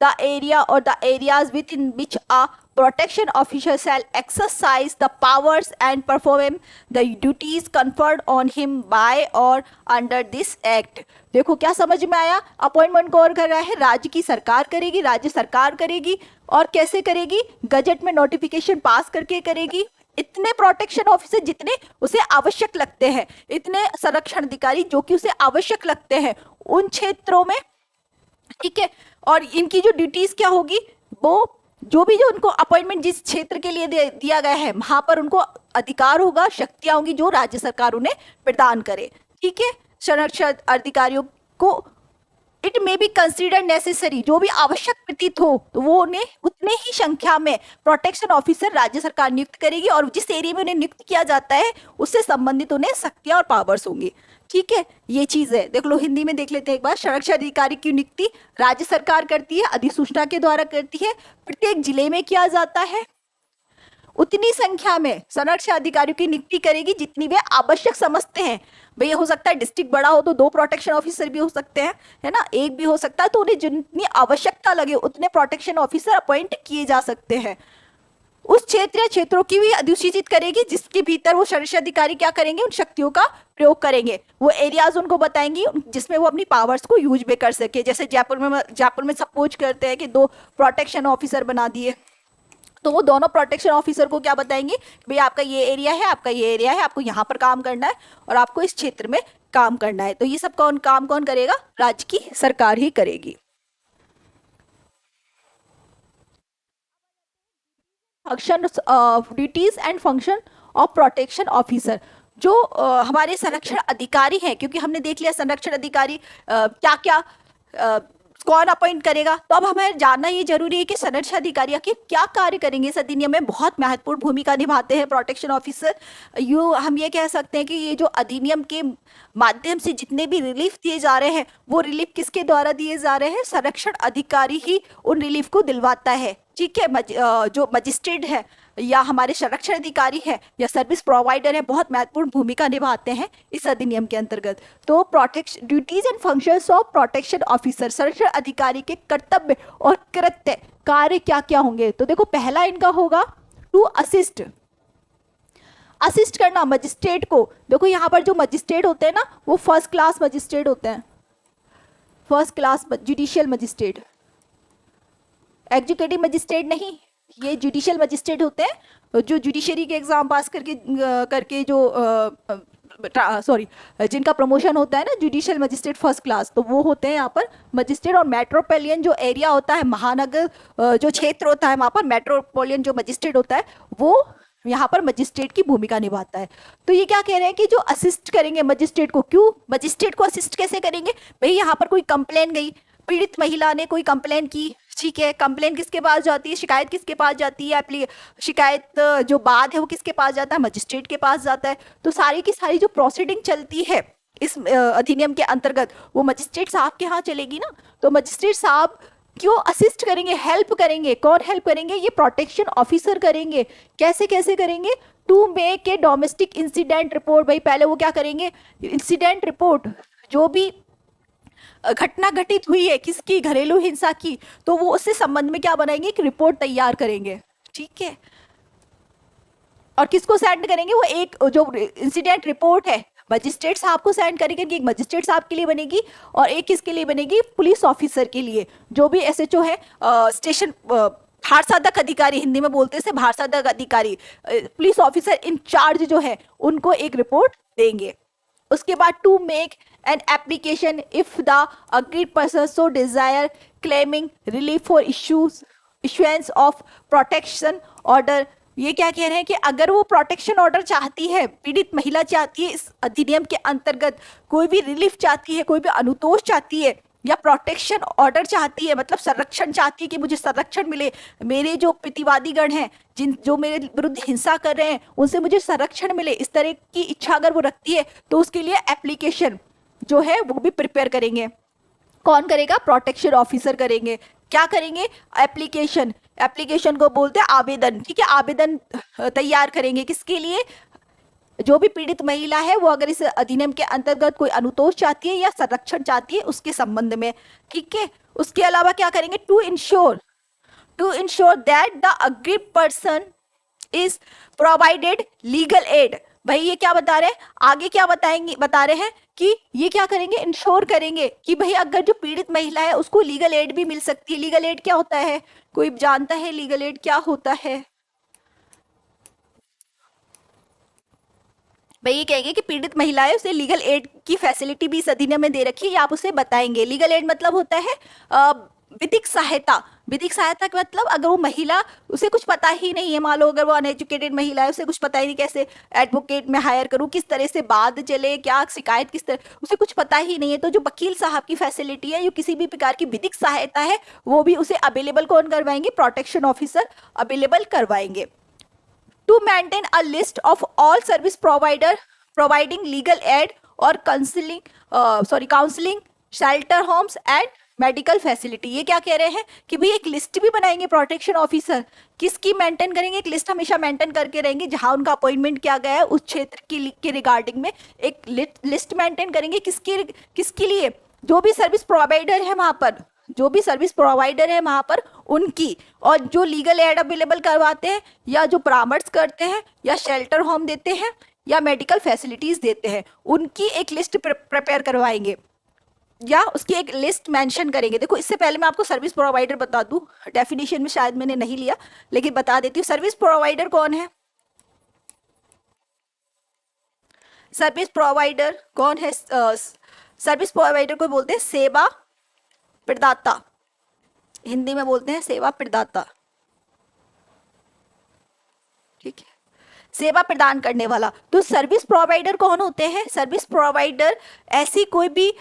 the area or the areas within which a protection officer shall exercise the powers and perform the duties conferred on him by or under this act। देखो क्या समझ में आया, अपॉइंटमेंट कौन कर रहा है, राज्य की सरकार करेगी, राज्य सरकार करेगी, और कैसे करेगी, गजट में नोटिफिकेशन पास करके करेगी। इतने प्रोटेक्शन ऑफिसर जितने उसे आवश्यक लगते हैं, इतने संरक्षण अधिकारी जो कि उसे आवश्यक लगते हैं उन क्षेत्रों में। ठीक है, और इनकी जो ड्यूटीज क्या होगी, वो जो भी जो उनको अपॉइंटमेंट जिस क्षेत्र के लिए दिया गया है वहां पर उनको अधिकार होगा, शक्तियां होंगी जो राज्य सरकार उन्हें प्रदान करे। ठीक है, संरक्षण अधिकारियों को it may be consider necessary, जो भी आवश्यक प्रतीत हो तो वो उन्हें उतने ही संख्या में प्रोटेक्शन ऑफिसर राज्य सरकार नियुक्त करेगी, और जिस एरिया में उन्हें नियुक्त किया जाता है उससे संबंधित उन्हें शक्तियां और पावर्स होंगी। ठीक है, ये चीज है, देख लो हिंदी में देख लेते हैं एक बार। संरक्षण अधिकारी की नियुक्ति राज्य सरकार करती है, अधिसूचना के द्वारा करती है, प्रत्येक जिले में किया जाता है। उतनी संख्या में संरक्षण अधिकारियों की नियुक्ति करेगी जितनी वे आवश्यक समझते हैं। भैया हो सकता है डिस्ट्रिक्ट बड़ा हो तो 2 प्रोटेक्शन ऑफिसर भी हो सकते हैं, है ना, एक भी हो सकता है, तो उन्हें जितनी आवश्यकता लगे उतने प्रोटेक्शन ऑफिसर अपॉइंट किए जा सकते हैं। उस क्षेत्र या क्षेत्रों की भी अधिसूचित करेगी जिसके भीतर वो संरक्षण अधिकारी क्या करेंगे, उन शक्तियों का प्रयोग करेंगे। वो एरियाज उनको बताएंगी जिसमें वो अपनी पावर्स को यूज भी कर सके। जैसे जयपुर में सपोज करते हैं कि 2 प्रोटेक्शन ऑफिसर बना दिए, तो वो दोनों प्रोटेक्शन ऑफिसर को क्या बताएंगे, भाई आपका ये एरिया है, आपका ये एरिया है, आपको यहाँ पर काम करना है और आपको इस क्षेत्र में काम करना है। तो ये सब काम कौन करेगा, राज्य की सरकार ही करेगी। Function, duties and function of protection officer, जो हमारे संरक्षण अधिकारी हैं, क्योंकि हमने देख लिया संरक्षण अधिकारी क्या क्या कौन अपॉइंट करेगा, तो अब हमें जानना ये जरूरी है कि संरक्षण अधिकारी आखिर क्या कार्य करेंगे। इस अधिनियम में बहुत महत्वपूर्ण भूमिका निभाते हैं प्रोटेक्शन ऑफिसर। हम ये कह सकते हैं कि ये जो अधिनियम के माध्यम से जितने भी रिलीफ दिए जा रहे हैं, वो रिलीफ किसके द्वारा दिए जा रहे हैं, संरक्षण अधिकारी ही उन रिलीफ को दिलवाता है। ठीक है, जो मजिस्ट्रेट है या हमारे संरक्षण अधिकारी है या सर्विस प्रोवाइडर है, बहुत महत्वपूर्ण भूमिका निभाते हैं इस अधिनियम के अंतर्गत। तो protection duties and functions of protection officer, संरक्षण अधिकारी के कर्तव्य और कृत्य कार्य क्या क्या होंगे। तो देखो पहला इनका होगा टू असिस्ट, असिस्ट करना मजिस्ट्रेट को। देखो यहाँ पर जो मजिस्ट्रेट होते हैं ना, वो फर्स्ट क्लास मजिस्ट्रेट होते हैं, first class judicial magistrate, executive magistrate नहीं, ये जुडिशियल मजिस्ट्रेट होते हैं जो जुडिशरी के एग्जाम पास करके जो सॉरी जिनका प्रमोशन होता है ना जुडिशियल मजिस्ट्रेट फर्स्ट क्लास, तो वो होते हैं यहाँ पर मजिस्ट्रेट। और मेट्रोपोलियन जो एरिया होता है, महानगर जो क्षेत्र होता है, वहाँ पर मेट्रोपोलियन जो मजिस्ट्रेट होता है वो यहाँ पर मजिस्ट्रेट की भूमिका निभाता है। तो ये क्या कह रहे हैं कि जो असिस्ट करेंगे मजिस्ट्रेट को, क्यों मजिस्ट्रेट को असिस्ट कैसे करेंगे, भाई यहाँ पर कोई कंप्लेन गई, पीड़ित महिला ने कोई कंप्लेन की, ठीक है, कंप्लेन किसके पास जाती है, शिकायत किसके पास जाती है, शिकायत जो बाद है वो किसके पास जाता है, मजिस्ट्रेट के पास जाता है। तो सारी की सारी जो प्रोसीडिंग चलती है इस अधिनियम के अंतर्गत वो मजिस्ट्रेट साहब के यहाँ चलेगी ना। तो मजिस्ट्रेट साहब क्यों असिस्ट करेंगे, हेल्प करेंगे, कौन हेल्प करेंगे, ये प्रोटेक्शन ऑफिसर करेंगे। कैसे कैसे करेंगे, to make a domestic incident report. भाई पहले वो क्या करेंगे, इंसिडेंट रिपोर्ट, जो भी घटना घटित हुई है किसकी, घरेलू हिंसा की, तो वो उससे संबंध में क्या बनाएंगे, एक रिपोर्ट तैयार करेंगे। ठीक है, और किसको सेंड करेंगे, वो एक जो इंसिडेंट रिपोर्ट है मजिस्ट्रेट साहब को सेंड करेंगे, कि एक मजिस्ट्रेट साहब के लिए बनेगी और एक किसके लिए बनेगी, पुलिस ऑफिसर के लिए, जो भी एसएचओ है, स्टेशन भारसाधक अधिकारी हिंदी में बोलते हैं, भारसाधक अधिकारी, पुलिस ऑफिसर इंचार्ज जो है उनको एक रिपोर्ट देंगे। उसके बाद to make an application if the aggrieved person so desire claiming relief for issuance of protection order. ये क्या कह रहे हैं कि अगर वो प्रोटेक्शन ऑर्डर चाहती है, पीड़ित महिला चाहती है, इस अधिनियम के अंतर्गत कोई भी रिलीफ चाहती है, कोई भी अनुतोष चाहती है या प्रोटेक्शन ऑर्डर चाहती है, मतलब संरक्षण चाहती है कि मुझे संरक्षण मिले, मेरे जो प्रतिवादीगण हैं जो मेरे विरुद्ध हिंसा कर रहे हैं उनसे मुझे संरक्षण मिले, इस तरह की इच्छा अगर वो रखती है तो उसके लिए एप्लीकेशन जो है वो भी प्रिपेयर करेंगे। कौन करेगा, प्रोटेक्शन ऑफिसर करेंगे। क्या करेंगे, एप्लीकेशन, एप्लीकेशन को बोलते हैं आवेदन। ठीक है, आवेदन तैयार करेंगे किसके लिए, जो भी पीड़ित महिला है वो अगर इस अधिनियम के अंतर्गत कोई अनुतोष चाहती है या संरक्षण चाहती है उसके संबंध में। ठीक है, उसके अलावा क्या करेंगे, to ensure that the aggrieved person is provided legal aid. भाई ये क्या बता रहे हैं, आगे क्या बता रहे हैं कि ये क्या करेंगे, इंश्योर करेंगे कि भाई अगर जो पीड़ित महिला है उसको लीगल एड भी मिल सकती है। लीगल एड क्या होता है, कोई जानता है लीगल एड क्या होता है, भाई ये कहेंगे कि पीड़ित महिला है उसे लीगल एड की फैसिलिटी भी इस अधिनियम में दे रखी है, आप उसे बताएंगे। लीगल एड मतलब होता है विधिक सहायता। विधिक सहायता का मतलब अगर वो महिला, उसे कुछ पता ही नहीं है, मान लो अगर वो अनएजुकेटेड महिला है, उसे कुछ पता ही नहीं कैसे एडवोकेट में हायर करूँ, किस तरह से बात चले, क्या शिकायत किस तरह, उसे कुछ पता ही नहीं है, तो जो वकील साहब की फैसिलिटी है, जो किसी भी प्रकार की विधिक सहायता है, वो भी उसे अवेलेबल कौन करवाएंगे, प्रोटेक्शन ऑफिसर अवेलेबल करवाएंगे। To maintain a list of all service provider providing legal aid or counseling, shelter homes and medical facility. ये क्या कह रहे हैं कि भाई एक लिस्ट भी बनाएंगे प्रोटेक्शन ऑफिसर, किसकी मेंटेन करेंगे, एक लिस्ट हमेशा मेंटेन करके रहेंगे जहां उनका अपॉइंटमेंट किया गया है उस क्षेत्र के रिगार्डिंग में एक लिस्ट मेंटेन करेंगे। किसके किसके लिए, जो भी सर्विस प्रोवाइडर है वहां पर, जो भी सर्विस प्रोवाइडर है वहां पर उनकी, और जो लीगल एड अवेलेबल करवाते हैं या जो परामर्श करते हैं या शेल्टर होम देते हैं या मेडिकल फैसिलिटीज देते हैं, उनकी एक लिस्ट प्रिपेयर करवाएंगे या उसकी एक लिस्ट मेंशन करेंगे। देखो इससे पहले मैं आपको सर्विस प्रोवाइडर बता दूं, डेफिनेशन में शायद मैंने नहीं लिया लेकिन बता देती हूँ। सर्विस प्रोवाइडर कौन है? सर्विस प्रोवाइडर कौन है? सर्विस प्रोवाइडर को बोलते हैं सेवा प्रदाता, हिंदी में बोलते हैं सेवा प्रदाता, ठीक है, सेवा प्रदान करने वाला। तो सर्विस प्रोवाइडर कौन होते हैं? सर्विस प्रोवाइडर ऐसी कोई भी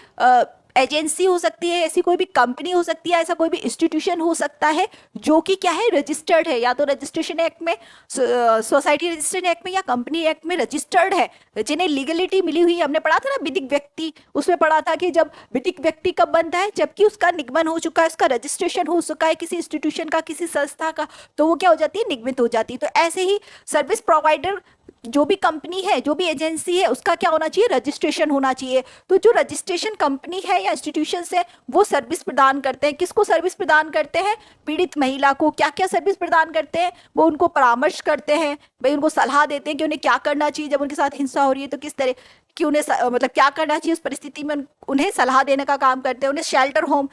एजेंसी हो सकती है, ऐसी कोई भी कंपनी हो सकती है, ऐसा कोई भी इंस्टीट्यूशन हो सकता है जो कि क्या है, रजिस्टर्ड है, या तो रजिस्ट्रेशन एक्ट में, सोसाइटी रजिस्ट्रेशन एक्ट में या कंपनी एक्ट में रजिस्टर्ड है, जिन्हें लीगलिटी मिली हुई। हमने पढ़ा था ना विधिक व्यक्ति, उसमें पढ़ा था कि जब विधिक व्यक्ति कब बनता है, जबकि उसका निगमन हो चुका है, उसका रजिस्ट्रेशन हो चुका है किसी इंस्टीट्यूशन का, किसी संस्था का, तो वो क्या हो जाती है, निगमित हो जाती है। तो ऐसे ही सर्विस प्रोवाइडर जो भी कंपनी है, जो भी एजेंसी है, उसका क्या होना चाहिए, रजिस्ट्रेशन होना चाहिए। तो जो रजिस्ट्रेशन कंपनी है या इंस्टीट्यूशन है वो सर्विस प्रदान करते हैं। किसको सर्विस प्रदान करते हैं? पीड़ित महिला को। क्या क्या सर्विस प्रदान करते हैं? वो उनको परामर्श करते हैं, भाई उनको सलाह देते हैं कि उन्हें क्या करना चाहिए जब उनके साथ हिंसा हो रही है, तो किस तरह कि उन्हें मतलब क्या करना चाहिए उस परिस्थिति में, उन्हें सलाह देने का काम करते हैं। उन्हें शेल्टर होम,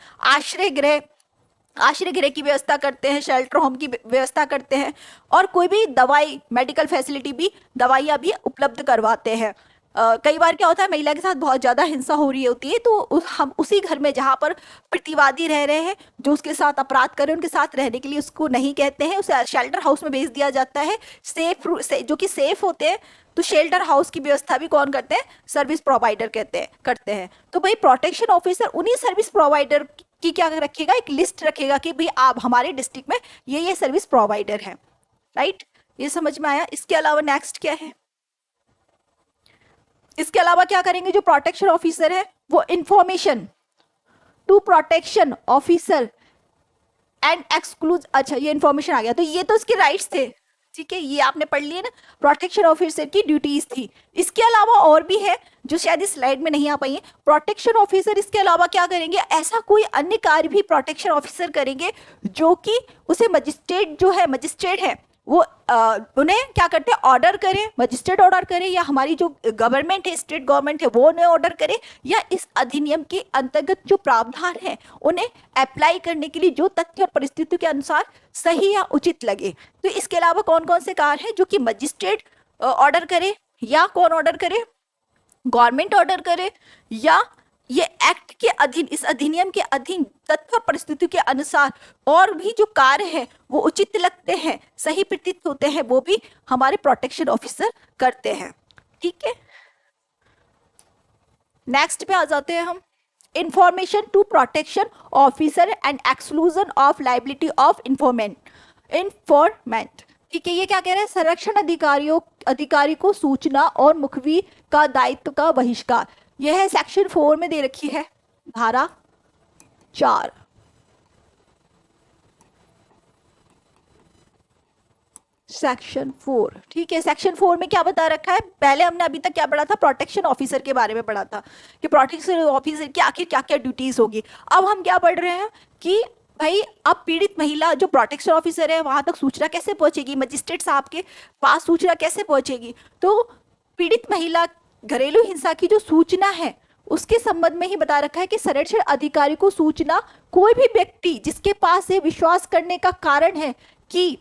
आश्रय गृह की व्यवस्था करते हैं, शेल्टर होम की व्यवस्था करते हैं, और कोई भी दवाई, मेडिकल फैसिलिटी भी, दवाइयाँ भी उपलब्ध करवाते हैं। कई बार क्या होता है, महिला के साथ बहुत ज़्यादा हिंसा हो रही होती है, तो हम उसी घर में जहाँ पर प्रतिवादी रह रहे हैं, जो उसके साथ अपराध कर रहे हैं, उनके साथ रहने के लिए उसको नहीं कहते हैं, उसे शेल्टर हाउस में भेज दिया जाता है, जो कि सेफ होते हैं। तो शेल्टर हाउस की व्यवस्था भी कौन करते हैं? सर्विस प्रोवाइडर करते हैं। तो भाई प्रोटेक्शन ऑफिसर उन्हीं सर्विस प्रोवाइडर की क्या रखेगा, एक लिस्ट रखेगा कि भाई आप हमारे डिस्ट्रिक्ट में ये सर्विस प्रोवाइडर है। राइट, ये समझ में आया? इसके अलावा नेक्स्ट क्या है? इसके अलावा क्या करेंगे जो प्रोटेक्शन ऑफिसर है, वो information to protection officer and exclusion, अच्छा ये इंफॉर्मेशन आ गया, तो ये तो इसके राइट्स थे, ठीक है, ये आपने पढ़ लिए ना, प्रोटेक्शन ऑफिसर की ड्यूटीज थी। इसके अलावा और भी है जो शायद इस स्लाइड में नहीं आ पाई है। प्रोटेक्शन ऑफिसर इसके अलावा क्या करेंगे, ऐसा कोई अन्य कार्य भी प्रोटेक्शन ऑफिसर करेंगे जो कि उसे मजिस्ट्रेट है वो उन्हें क्या करते हैं, ऑर्डर करें, मजिस्ट्रेट ऑर्डर करे, या हमारी जो गवर्नमेंट है, स्टेट गवर्नमेंट है, वो उन्हें ऑर्डर करे, या इस अधिनियम के अंतर्गत जो प्रावधान है उन्हें अप्लाई करने के लिए जो तथ्य और परिस्थितियों के अनुसार सही या उचित लगे। तो इसके अलावा कौन कौन से कार्य हैं जो कि मजिस्ट्रेट ऑर्डर करे, या कौन ऑर्डर करे, गवर्नमेंट ऑर्डर करे, या ये एक्ट के अधीन, इस अधिनियम के अधीन तथ्य और परिस्थितियों के अनुसार और भी जो कार्य है वो उचित लगते हैं, सही प्रतीत होते हैं, वो भी हमारे प्रोटेक्शन ऑफिसर करते हैं। ठीक है, नेक्स्ट पे आ जाते हैं हम। Information to protection officer and exclusion of liability of informant. ठीक है, ये क्या कह रहे हैं, संरक्षण अधिकारी को सूचना और मुखबी का दायित्व का बहिष्कार। यह है सेक्शन 4 में दे रखी है, धारा 4। सेक्शन 4, ठीक है, सेक्शन 4 में क्या बता रखा है, पहले हमने अभी तक क्या पढ़ा था, प्रोटेक्शन ऑफिसर के बारे में पढ़ा था कि प्रोटेक्शन ऑफिसर की आखिर क्या क्या ड्यूटीज होगी। अब हम क्या पढ़ रहे हैं कि भाई अब पीड़ित महिला जो प्रोटेक्शन ऑफिसर है वहां तक सूचना कैसे पहुंचेगी, मजिस्ट्रेट साहब के पास सूचना कैसे पहुंचेगी। तो पीड़ित महिला घरेलू हिंसा की जो सूचना है उसके संबंध में ही बता रखा है कि संरक्षण अधिकारी को सूचना कोई भी व्यक्ति जिसके पास ये विश्वास करने का कारण है कि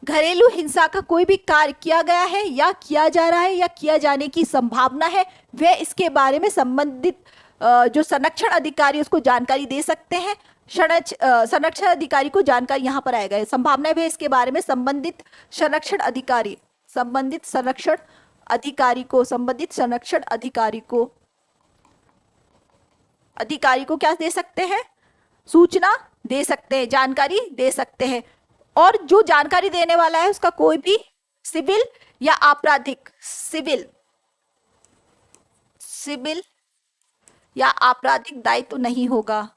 घरेलू हिंसा का कोई भी कार्य किया गया है या किया जा रहा है या किया जाने की संभावना है, वह इसके बारे में संबंधित जो संरक्षण अधिकारी उसको जानकारी दे सकते हैं। संरक्षण अधिकारी को जानकारी यहाँ पर आएगा, संभावना है इसके बारे में संबंधित संरक्षण अधिकारी को क्या दे सकते हैं, सूचना दे सकते हैं, जानकारी दे सकते हैं। और जो जानकारी देने वाला है उसका कोई भी सिविल या आपराधिक, सिविल या आपराधिक दायित्व नहीं होगा।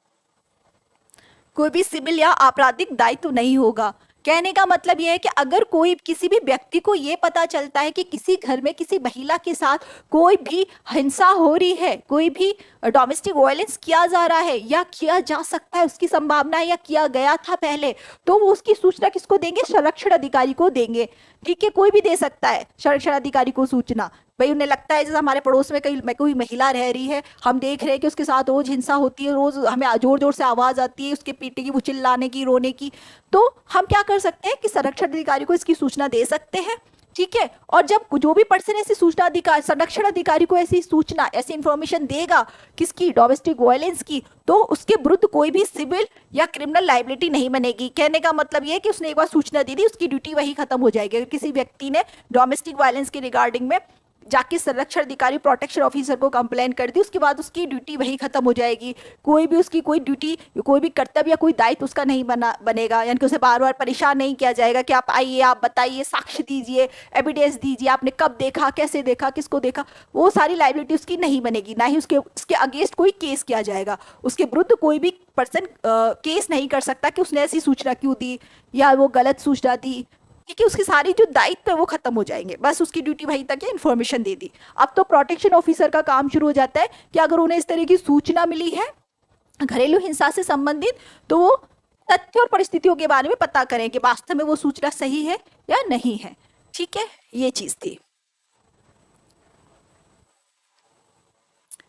कोई भी सिविल या आपराधिक दायित्व नहीं होगा। कहने का मतलब यह है कि अगर कोई किसी भी व्यक्ति को ये पता चलता है कि किसी घर में किसी महिला के साथ कोई भी हिंसा हो रही है, कोई भी डोमेस्टिक वायलेंस किया जा रहा है या किया जा सकता है, उसकी संभावना है या किया गया था पहले, तो वो उसकी सूचना किसको देंगे? संरक्षण अधिकारी को देंगे। ठीक है, कोई भी दे सकता है संरक्षण अधिकारी को सूचना। भाई उन्हें लगता है जैसे हमारे पड़ोस में कोई महिला रह रही है, हम देख रहे हैं कि उसके साथ रोज हिंसा होती है, रोज हमें जोर जोर से आवाज आती है उसके पीटने की, वो चिल्लाने की, रोने की, तो हम क्या कर सकते हैं कि संरक्षण अधिकारी को इसकी सूचना दे सकते हैं। ठीक है, और जब जो भी पर्सन ऐसी सूचना अधिकारी, संरक्षण अधिकारी को ऐसी सूचना, ऐसी इंफॉर्मेशन देगा किसकी? डोमेस्टिक वायलेंस की, तो उसके विरुद्ध कोई भी सिविल या क्रिमिनल लाइबिलिटी नहीं बनेगी। कहने का मतलब ये है कि उसने एक बार सूचना दे दी, उसकी ड्यूटी वही खत्म हो जाएगी। अगर किसी व्यक्ति ने डोमेस्टिक वायलेंस के रिगार्डिंग में जाके संरक्षण अधिकारी, प्रोटेक्शन ऑफिसर को कंप्लेन कर दी, उसके बाद उसकी ड्यूटी वही खत्म हो जाएगी। कोई भी उसकी कोई ड्यूटी, कोई भी कर्तव्य या कोई दायित्व उसका नहीं बनेगा, यानी कि उसे बार बार परेशान नहीं किया जाएगा कि आप आइए, आप बताइए, साक्ष्य दीजिए, एविडेंस दीजिए, आपने कब देखा, कैसे देखा, किसको देखा। वो सारी लाइबिलिटी उसकी नहीं बनेगी, ना ही उसके अगेंस्ट कोई केस किया जाएगा। उसके विरुद्ध कोई भी पर्सन केस नहीं कर सकता कि उसने ऐसी सूचना क्यों दी या वो गलत सूचना दी। ठीक है, उसकी सारी जो दायित्व है वो खत्म हो जाएंगे, बस उसकी ड्यूटी वहीं तक है, इन्फॉर्मेशन दे दी। अब तो प्रोटेक्शन ऑफिसर का काम शुरू हो जाता है कि अगर उन्हें इस तरह की सूचना मिली है घरेलू हिंसा से संबंधित, तो वो तथ्य और परिस्थितियों के बारे में पता करें कि वास्तव में वो सूचना सही है या नहीं है। ठीक है, ये चीज थी।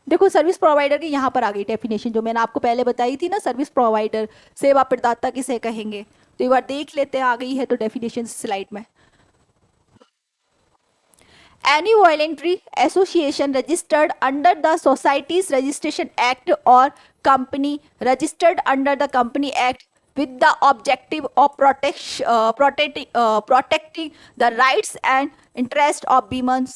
देखो सर्विस प्रोवाइडर की यहाँ पर आ गई डेफिनेशन, जो मैंने आपको पहले बताई थी ना, सर्विस प्रोवाइडर, सेवा प्रदाता किसे कहेंगे, तो एक बार देख लेते हैं, आ गई है तो डेफिनेशन स्लाइड में। Any voluntary association registered under the Societies Registration Act or company registered under the Company Act with the objective of protecting the rights and interests of women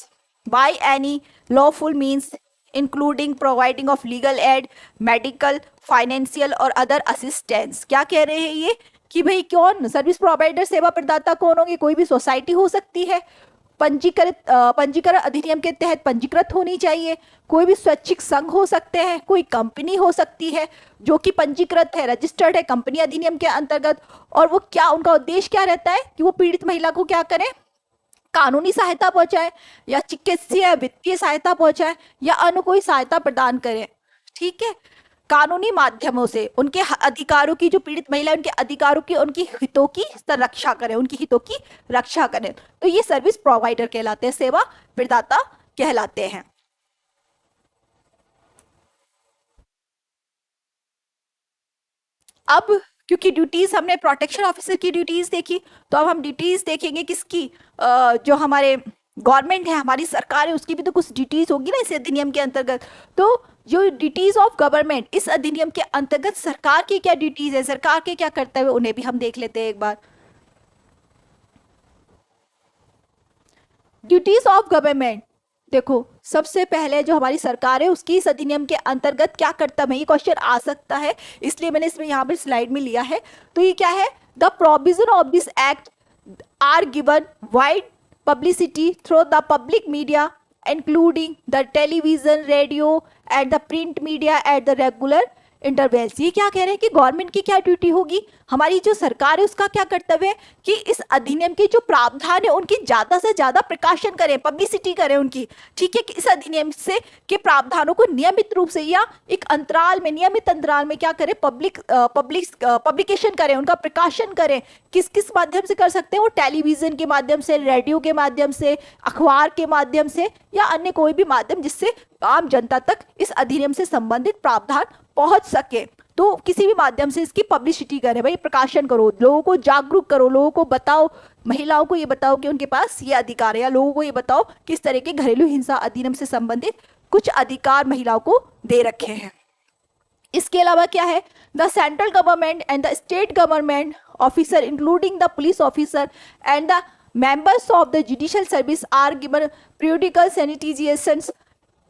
by any lawful means, including providing of legal aid, medical, financial और other assistance। क्या कह रहे हैं ये कि भाई कौन सर्विस प्रोवाइडर, सेवा प्रदाता कौन होंगे? कोई भी सोसाइटी हो सकती है, पंजीकरण अधिनियम के तहत पंजीकृत होनी चाहिए। कोई भी स्वैच्छिक संघ हो सकते हैं, कोई कंपनी हो सकती है जो कि पंजीकृत है, रजिस्टर्ड है कंपनी अधिनियम के अंतर्गत। और वो क्या, उनका उद्देश्य क्या रहता है कि वो पीड़ित महिला को क्या करें? कानूनी सहायता पहुंचाए या चिकित्सीय वित्तीय सहायता पहुंचाए या अन्य कोई सहायता प्रदान करें। ठीक है, कानूनी माध्यमों से उनके अधिकारों की, जो पीड़ित महिला उनके अधिकारों की, उनकी हितों की रक्षा करें, उनकी हितों की रक्षा करें। तो ये सर्विस प्रोवाइडर कहलाते हैं, सेवा प्रदाता कहलाते हैं। अब क्योंकि ड्यूटीज हमने प्रोटेक्शन ऑफिसर की ड्यूटीज देखी, तो अब हम ड्यूटीज देखेंगे किसकी? जो हमारे गवर्नमेंट है, हमारी सरकार है, उसकी भी तो कुछ ड्यूटीज होगी ना इस अधिनियम के अंतर्गत। तो जो ड्यूटीज ऑफ गवर्नमेंट इस अधिनियम के अंतर्गत, सरकार की क्या ड्यूटीज है, सरकार के क्या कर्तव्य, उन्हें भी हम देख लेते हैं एक बार। ड्यूटीज ऑफ गवर्नमेंट, देखो सबसे पहले जो हमारी सरकार है उसकी इस अधिनियम के अंतर्गत क्या कर्तव्य है, ये क्वेश्चन आ सकता है, इसलिए मैंने इसमें यहाँ पर स्लाइड में लिया है। तो ये क्या है? The provision of this act are given wide publicity through the public media including the television, radio and the print media at the regular intervals. ये क्या कह रहे हैं कि गवर्नमेंट की क्या ड्यूटी होगी, हमारी जो सरकार है उसका क्या कर्तव्य है कि इस अधिनियम के जो प्रावधान है उनकी ज्यादा से ज्यादा प्रकाशन करें, पब्लिसिटी करें उनकी। ठीक है, कि इस अधिनियम से के प्रावधानों को नियमित रूप से या एक अंतराल में, नियमित अंतराल में क्या करें? पब्लिकेशन करें, उनका प्रकाशन करें। किस किस माध्यम से कर सकते हैं? वो टेलीविजन के माध्यम से, रेडियो के माध्यम से, अखबार के माध्यम से या अन्य कोई भी माध्यम जिससे आम जनता तक इस अधिनियम से संबंधित प्रावधान पहुंच सके। तो किसी भी माध्यम से इसकी पब्लिसिटी करें, भाई प्रकाशन करो, लोगों को जागरूक करो, लोगों को बताओ, महिलाओं को ये बताओ कि उनके पास ये अधिकार है, या लोगों को ये बताओ किस तरह के घरेलू हिंसा अधिनियम से संबंधित कुछ अधिकार महिलाओं को दे रखे हैं। इसके अलावा क्या है? The central government and the state government officer including the police officer and the members of the judicial service are given periodical sanitizations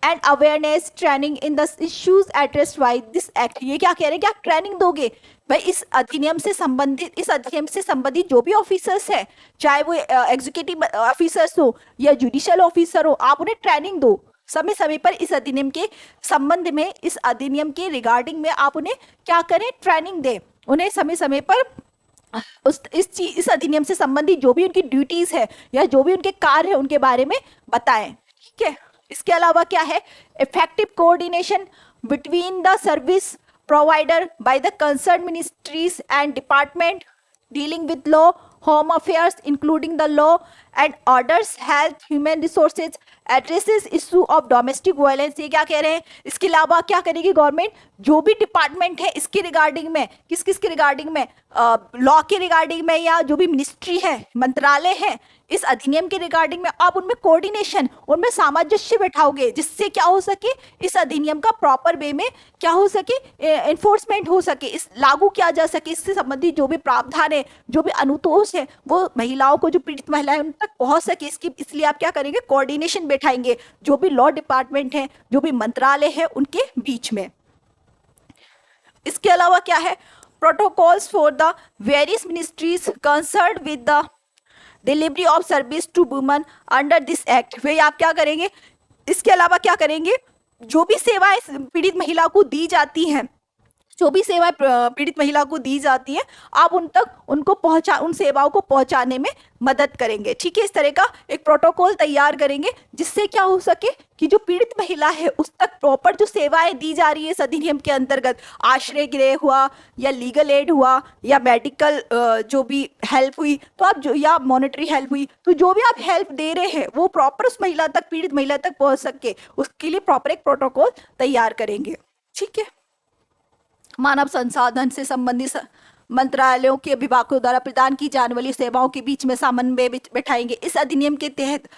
and awareness training in the issues addressed by this act. ये क्या कह रहे हैं कि आप ट्रेनिंग दोगे भाई इस अधिनियम से संबंधित, इस अधिनियम से संबंधित जो भी ऑफिसर्स हैं, चाहे वो एग्जीक्यूटिव ऑफिसर्स हो या जुडिशियल ऑफिसर हो, आप उन्हें ट्रेनिंग दो। समय समय पर इस अधिनियम के संबंध में, इस अधिनियम के रिगार्डिंग में आप उन्हें क्या करें, ट्रेनिंग दें, उन्हें समय समय पर इस अधिनियम से संबंधित जो भी उनकी ड्यूटीज है या जो भी उनके कार्य है उनके बारे में बताएं। ठीक है, इसके अलावा क्या है, effective coordination between the service provided by the concerned ministries and department dealing with law, home affairs including the law and orders, health, human resources, addresses issue of domestic violence। ये क्या कह रहे हैं, इसके अलावा क्या करेगी गवर्नमेंट, जो भी डिपार्टमेंट है इसके रिगार्डिंग में, किस किस के रिगार्डिंग में, लॉ के रिगार्डिंग में या जो भी मिनिस्ट्री है, मंत्रालय है, इस अधिनियम के रिगार्डिंग में आप उनमें कोऑर्डिनेशन, उनमें सामंजस्य बैठाओगे, जिससे क्या हो सके, इस अधिनियम का प्रॉपर वे में क्या हो सके, एनफोर्समेंट हो सके, इस लागू किया जा सके, इससे संबंधित जो भी प्रावधान है, जो भी अनुतोष है, वो महिलाओं को, जो पीड़ित महिलाएं उन तक पहुंच सके, इसकी इसलिए आप क्या करेंगे, कोऑर्डिनेशन बैठाएंगे जो भी लॉ डिपार्टमेंट है, जो भी मंत्रालय है उनके बीच में। इसके अलावा क्या है, protocols for the various ministries concerned with the delivery of service to woman under this act. वे आप क्या करेंगे, इसके अलावा क्या करेंगे, जो भी सेवाएं पीड़ित महिला को दी जाती हैं, जो भी सेवाएं पीड़ित महिला को दी जाती हैं, आप उन तक उनको उन सेवाओं को पहुंचाने में मदद करेंगे। ठीक है, इस तरह का एक प्रोटोकॉल तैयार करेंगे जिससे क्या हो सके कि जो पीड़ित महिला है उस तक प्रॉपर जो सेवाएं दी जा रही है इस अधिनियम के अंतर्गत, आश्रय गृह हुआ या लीगल एड हुआ या मेडिकल जो भी हेल्प हुई, तो आप जो, या मॉनेटरी हेल्प हुई, तो जो भी आप हेल्प दे रहे हैं वो प्रॉपर उस महिला तक, पीड़ित महिला तक पहुंच सके, उसके लिए प्रॉपर एक प्रोटोकॉल तैयार करेंगे। ठीक है, मानव संसाधन से संबंधित मंत्रालयों के विभागों द्वारा प्रदान की जाने वाली सेवाओं के बीच में समन्वय बैठाएंगे। इस अधिनियम के तहत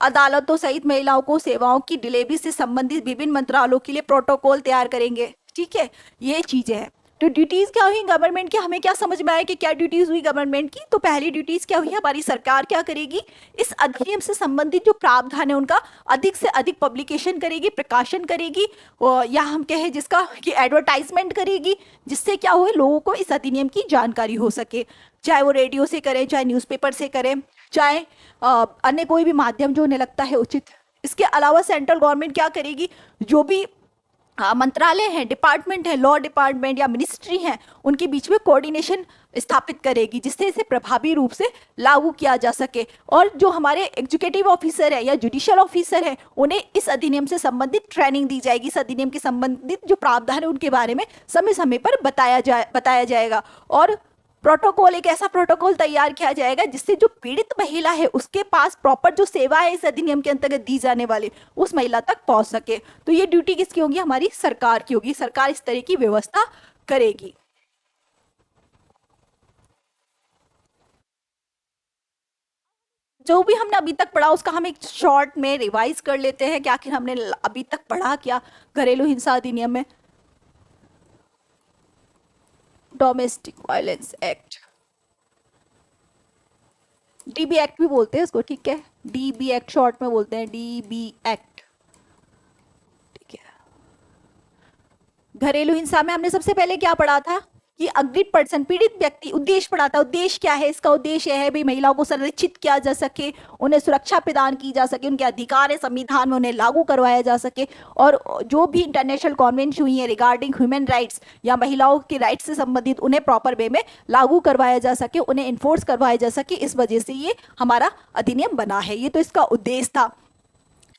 अदालतों सहित महिलाओं को सेवाओं की डिलीवरी से संबंधित विभिन्न मंत्रालयों के लिए प्रोटोकॉल तैयार करेंगे। ठीक है, ये चीजें हैं। तो ड्यूटीज क्या हुई गवर्नमेंट की, हमें क्या समझ में आया कि क्या ड्यूटीज हुई गवर्नमेंट की, तो पहली ड्यूटीज क्या हुई, हमारी सरकार क्या करेगी, इस अधिनियम से संबंधित जो प्रावधान है उनका अधिक से अधिक पब्लिकेशन करेगी, प्रकाशन करेगी, या हम कहें जिसका कि एडवर्टाइजमेंट करेगी, जिससे क्या हो, लोगों को इस अधिनियम की जानकारी हो सके, चाहे वो रेडियो से करें, चाहे न्यूज़पेपर से करें, चाहे अन्य कोई भी माध्यम जो उन्हें लगता है उचित। इसके अलावा सेंट्रल गवर्नमेंट क्या करेगी, जो भी मंत्रालय है, डिपार्टमेंट है, लॉ डिपार्टमेंट या मिनिस्ट्री है, उनके बीच में कोऑर्डिनेशन स्थापित करेगी जिससे इसे प्रभावी रूप से लागू किया जा सके। और जो हमारे एग्जीक्यूटिव ऑफिसर है या जुडिशियल ऑफिसर है, उन्हें इस अधिनियम से संबंधित ट्रेनिंग दी जाएगी, इस अधिनियम के संबंधित जो प्रावधान है उनके बारे में समय समय पर बताया जाएगा। और प्रोटोकॉल, एक ऐसा प्रोटोकॉल तैयार किया जाएगा जिससे जो पीड़ित महिला है उसके पास प्रॉपर जो सेवा है इस अधिनियम के अंतर्गत दी जाने वाली उस महिला तक पहुंच सके। तो ये ड्यूटी किसकी होगी, हमारी सरकार की होगी, सरकार इस तरह की व्यवस्था करेगी। जो भी हमने अभी तक पढ़ा उसका हम एक शॉर्ट में रिवाइज कर लेते हैं कि आखिर हमने अभी तक पढ़ा क्या घरेलू हिंसा अधिनियम में। Domestic violence act, dB act भी बोलते हैं इसको। ठीक है, डीबी एक्ट शॉर्ट में बोलते हैं, डीबी एक्ट। ठीक है, घरेलू हिंसा में हमने सबसे पहले क्या पढ़ा था कि अग्रिड पर्सन, पीड़ित व्यक्ति, उद्देश्य पढ़ा था। उद्देश्य क्या है, इसका उद्देश्य है भाई महिलाओं को संरक्षित किया जा सके, उन्हें सुरक्षा प्रदान की जा सके, उनके अधिकार है संविधान में उन्हें लागू करवाया जा सके, और जो भी इंटरनेशनल कॉन्वेंशन हुई है रिगार्डिंग ह्यूमन राइट्स या महिलाओं के राइट्स से संबंधित उन्हें प्रॉपर वे में लागू करवाया जा सके, उन्हें इन्फोर्स करवाया जा सके। इस वजह से ये हमारा अधिनियम बना है, ये तो इसका उद्देश्य था।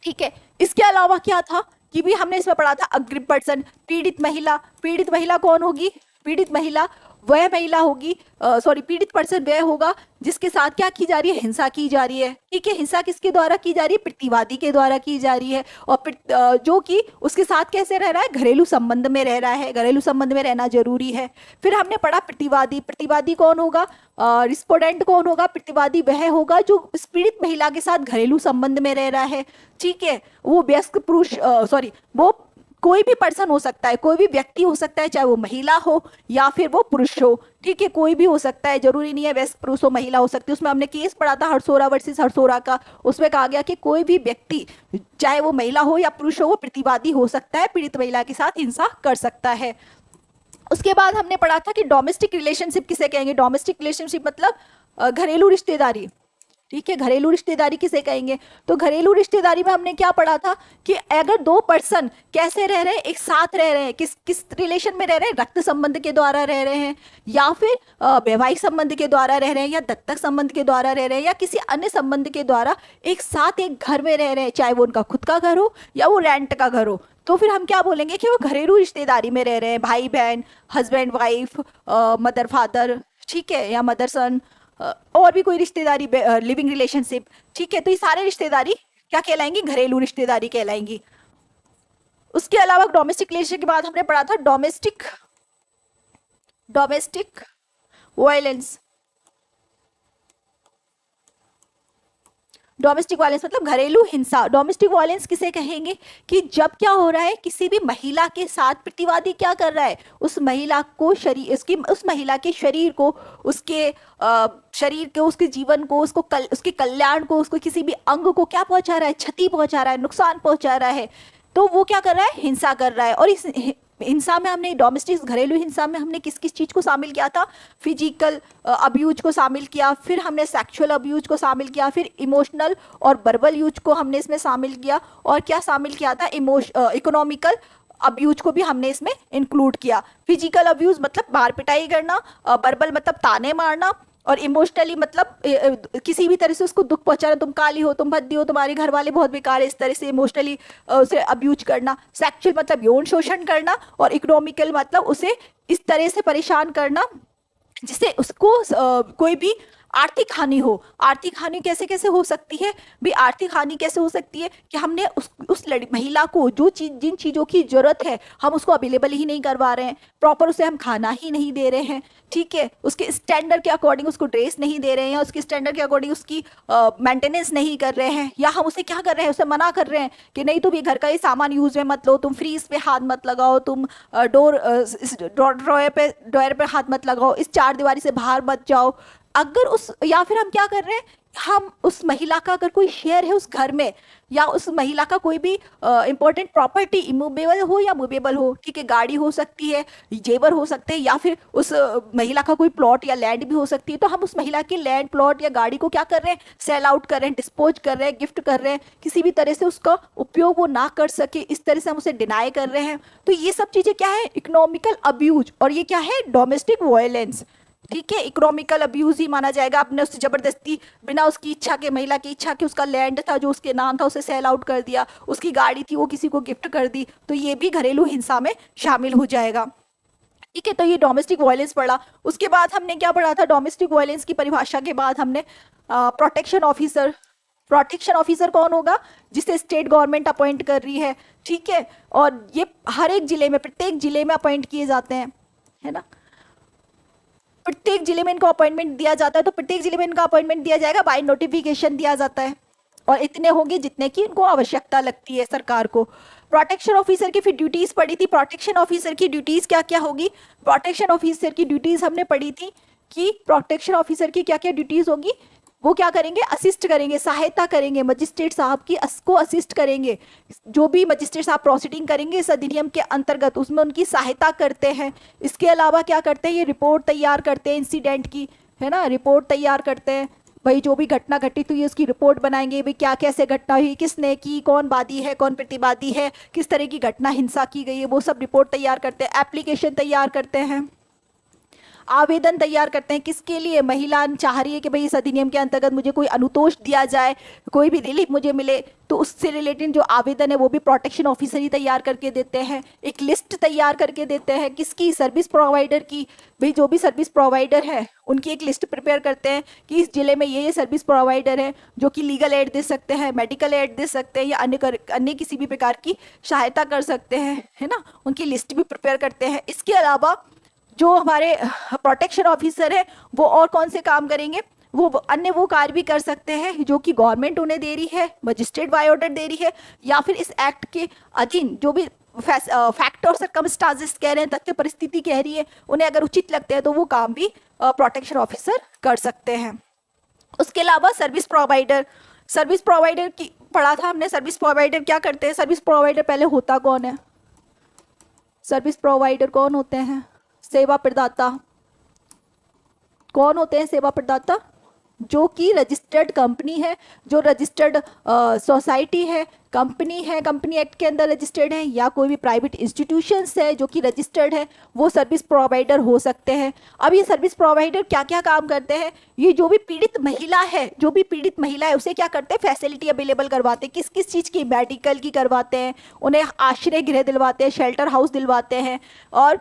ठीक है, इसके अलावा क्या था कि भी हमने इसमें पढ़ा था अग्रिड पर्सन, पीड़ित महिला। पीड़ित महिला कौन होगी, पीड़ित महिला वह महिला होगी, पीड़ित पर्सन वह होगा जिसके साथ क्या की जा रही है, हिंसा की जा रही है। ठीक है, हिंसा किसके द्वारा की जा रही है, प्रतिवादी के द्वारा की जा रही है, और जो कि उसके साथ कैसे रह रहा है, घरेलू संबंध में रह रहा है, घरेलू संबंध में रहना जरूरी है। फिर हमने पढ़ा प्रतिवादी, प्रतिवादी कौन होगा, रिस्पोंडेंट कौन होगा, प्रतिवादी वह होगा जो पीड़ित महिला के साथ घरेलू संबंध में रह रहा है। ठीक है, वो वयस्क पुरुष, वो कोई भी पर्सन हो सकता है, कोई भी व्यक्ति हो सकता है, चाहे वो महिला हो या फिर वो पुरुष हो। ठीक है, कोई भी हो सकता है, जरूरी नहीं है वैसे पुरुष हो महिला हो सकती है। उसमें हमने केस पढ़ा था हरसोरा वर्सेस हरसोरा का, उसमें कहा गया कि कोई भी व्यक्ति चाहे वो महिला हो या पुरुष हो वो प्रतिवादी हो सकता है, पीड़ित महिला के साथ हिंसा कर सकता है। उसके बाद हमने पढ़ा था कि डोमेस्टिक रिलेशनशिप किसे कहेंगे, डोमेस्टिक रिलेशनशिप मतलब घरेलू रिश्तेदारी। ठीक है, घरेलू रिश्तेदारी किसे कहेंगे? तो घरेलू रिश्तेदारी में हमने क्या पढ़ा था कि अगर दो पर्सन कैसे रह रहे हैं, एक साथ रह रहे हैं, किस किस रिलेशन में रह रहे हैं, रक्त संबंध के द्वारा रह रहे हैं, या फिर वैवाहिक संबंध के द्वारा रह रहे हैं, या दत्तक संबंध के द्वारा रह रहे हैं, या किसी अन्य संबंध के द्वारा एक साथ एक घर में रह रहे हैं, चाहे वो उनका खुद का घर हो या वो रेंट का घर हो, तो फिर हम क्या बोलेंगे कि वो घरेलू रिश्तेदारी में रह रहे हैं, भाई बहन, हस्बैंड वाइफ, मदर फादर, ठीक है, या मदर सन, और भी कोई रिश्तेदारी, लिविंग रिलेशनशिप, ठीक है। तो ये सारे रिश्तेदारी क्या कहलाएंगी? घरेलू रिश्तेदारी कहलाएंगी। उसके अलावा डोमेस्टिक रिलेशन के बाद हमने पढ़ा था डोमेस्टिक वायलेंस। डोमेस्टिक वायलेंस मतलब घरेलू हिंसा। डोमेस्टिक वायलेंस किसे कहेंगे? कि जब क्या हो रहा है, किसी भी महिला के साथ प्रतिवादी क्या कर रहा है, उस महिला को शरीर, उस महिला के शरीर को, उसके शरीर को, उसके जीवन को, उसके कल्याण को, उसको किसी भी अंग को क्या पहुंचा रहा है? क्षति पहुंचा रहा है, नुकसान पहुंचा रहा है। तो वो क्या कर रहा है? हिंसा कर रहा है। और इस हिंसा में हमने, डोमेस्टिक घरेलू हिंसा में हमने किस किस चीज को शामिल किया था? फिजिकल अब्यूज को शामिल किया, फिर हमने सेक्सुअल अब्यूज को शामिल किया, फिर इमोशनल और वर्बल यूज को हमने इसमें शामिल किया, और क्या शामिल किया था? इकोनॉमिकल अब्यूज को भी हमने इसमें इंक्लूड किया। फिजिकल अब्यूज मतलब मार पिटाई करना, वर्बल मतलब ताने मारना, और इमोशनली मतलब किसी भी तरह से उसको दुख पहुंचाना, तुम काली हो, तुम भद्दी हो, तुम्हारे घर वाले बहुत बेकार है, इस तरह से इमोशनली उसे अब्यूज करना। सेक्सुअल मतलब यौन शोषण करना, और इकोनॉमिकल मतलब उसे इस तरह से परेशान करना जिससे उसको कोई भी आर्थिक हानि हो। आर्थिक हानि कैसे कैसे हो सकती है भी? आर्थिक हानि कैसे हो सकती है कि हमने उस महिला को जो चीज, जिन चीज़ों की जरूरत है, हम उसको अवेलेबल ही नहीं करवा रहे हैं, प्रॉपर उसे हम खाना ही नहीं दे रहे हैं, ठीक है, उसके स्टैंडर्ड के अकॉर्डिंग उसको ड्रेस नहीं दे रहे हैं, या उसके स्टैंडर्ड के अकॉर्डिंग उसकी मेंटेनेंस नहीं कर रहे हैं, या हम उसे क्या कर रहे हैं? उसे मना कर रहे हैं कि नहीं, तुम ये घर का ये सामान यूज में मत लो, तुम फ्रीज पे हाथ मत लगाओ, तुम ड्रॉयर पे हाथ मत लगाओ, इस चार दीवारी से बाहर मत जाओ। अगर उस, या फिर हम क्या कर रहे हैं, हम उस महिला का अगर कोई शेयर है उस घर में, या उस महिला का कोई भी इंपॉर्टेंट प्रॉपर्टी, इमूवेबल हो या मूवेबल हो, ठीक है, गाड़ी हो सकती है, जेवर हो सकते हैं, या फिर उस महिला का कोई प्लॉट या लैंड भी हो सकती है, तो हम उस महिला के लैंड, प्लॉट या गाड़ी को क्या कर रहे हैं? सेल आउट कर रहे हैं, डिस्पोज कर रहे हैं, गिफ्ट कर रहे हैं, किसी भी तरह से उसका उपयोग वो ना कर सके, इस तरह से हम उसे डिनाई कर रहे हैं। तो ये सब चीजें क्या है? इकोनॉमिकल अब्यूज, और ये क्या है? डोमेस्टिक वायलेंस, ठीक है। इकोनॉमिकल अब्यूज ही माना जाएगा। आपने उससे जबरदस्ती, बिना उसकी इच्छा के, महिला की इच्छा के, उसका लैंड था जो उसके नाम था उसे सेल आउट कर दिया, उसकी गाड़ी थी वो किसी को गिफ्ट कर दी, तो ये भी घरेलू हिंसा में शामिल हो जाएगा, ठीक है। तो ये डोमेस्टिक वायलेंस पढ़ा। उसके बाद हमने क्या पढ़ा था? डोमेस्टिक वायलेंस की परिभाषा के बाद हमने प्रोटेक्शन ऑफिसर। प्रोटेक्शन ऑफिसर कौन होगा? जिसे स्टेट गवर्नमेंट अपॉइंट कर रही है, ठीक है, और ये हर एक जिले में, प्रत्येक जिले में अपॉइंट किए जाते हैं, है ना, प्रत्येक जिले में इनको अपॉइंटमेंट दिया जाता है। तो प्रत्येक जिले में इनका अपॉइंटमेंट दिया जाएगा, बाय नोटिफिकेशन दिया जाता है, और इतने होंगे जितने की इनको आवश्यकता लगती है सरकार को। प्रोटेक्शन ऑफिसर की फिर ड्यूटीज पड़ी थी। प्रोटेक्शन ऑफिसर की ड्यूटीज क्या क्या होगी? प्रोटेक्शन ऑफिसर की ड्यूटीज हमने पढ़ी थी कि प्रोटेक्शन ऑफिसर की क्या क्या ड्यूटीज होगी। वो क्या करेंगे? असिस्ट करेंगे, सहायता करेंगे, मजिस्ट्रेट साहब की को असिस्ट करेंगे, जो भी मजिस्ट्रेट साहब प्रोसीडिंग करेंगे इस अधिनियम के अंतर्गत, उसमें उनकी सहायता करते हैं। इसके अलावा क्या करते हैं? ये रिपोर्ट तैयार करते हैं इंसिडेंट की, है ना, रिपोर्ट तैयार करते हैं, भाई जो भी घटना घटित हुई उसकी रिपोर्ट बनाएंगे, भाई क्या कैसे घटना हुई, किसने की, कौन वादी है, कौन प्रतिवादी है, किस तरह की घटना हिंसा की गई है, वो सब रिपोर्ट तैयार करते हैं। एप्लीकेशन तैयार करते हैं, आवेदन तैयार करते हैं, किसके लिए? महिला चाह रही है कि भाई इस अधिनियम के अंतर्गत मुझे कोई अनुतोष दिया जाए, कोई भी रिलीफ मुझे मिले, तो उससे रिलेटेड जो आवेदन है वो भी प्रोटेक्शन ऑफिसर ही तैयार करके देते हैं। एक लिस्ट तैयार करके देते हैं, किसकी? सर्विस प्रोवाइडर की, भाई जो भी सर्विस प्रोवाइडर है उनकी एक लिस्ट प्रिपेयर करते हैं कि इस जिले में ये सर्विस प्रोवाइडर है जो कि लीगल एड दे सकते हैं, मेडिकल एड दे सकते हैं, या अन्य किसी भी प्रकार की सहायता कर सकते हैं, है ना, उनकी लिस्ट भी प्रिपेयर करते हैं। इसके अलावा जो हमारे प्रोटेक्शन ऑफिसर है वो और कौन से काम करेंगे? वो अन्य वो कार्य भी कर सकते हैं जो कि गवर्नमेंट उन्हें दे रही है, मजिस्ट्रेट बाय ऑर्डर दे रही है, या फिर इस एक्ट के अधीन जो भी फैक्ट और सर्कमस्टांसेस कह रहे हैं, तथ्य परिस्थिति कह रही है, उन्हें अगर उचित लगते हैं तो वो काम भी प्रोटेक्शन ऑफिसर कर सकते हैं। उसके अलावा सर्विस प्रोवाइडर की पढ़ा था हमने। सर्विस प्रोवाइडर क्या करते हैं? सर्विस प्रोवाइडर पहले होता कौन है? सर्विस प्रोवाइडर कौन होते हैं? सेवा प्रदाता। कौन होते हैं सेवा प्रदाता? जो कि रजिस्टर्ड कंपनी है, जो रजिस्टर्ड सोसाइटी है, कंपनी एक्ट के अंदर रजिस्टर्ड है, या कोई भी प्राइवेट इंस्टीट्यूशंस है जो कि रजिस्टर्ड है, वो सर्विस प्रोवाइडर हो सकते हैं। अब ये सर्विस प्रोवाइडर क्या क्या काम करते हैं, ये जो भी पीड़ित महिला है उसे क्या करते हैं, फैसिलिटी अवेलेबल करवाते हैं। किस किस चीज़ की, मेडिकल की करवाते हैं, उन्हें आश्रय गृह दिलवाते हैं, शेल्टर हाउस दिलवाते हैं, और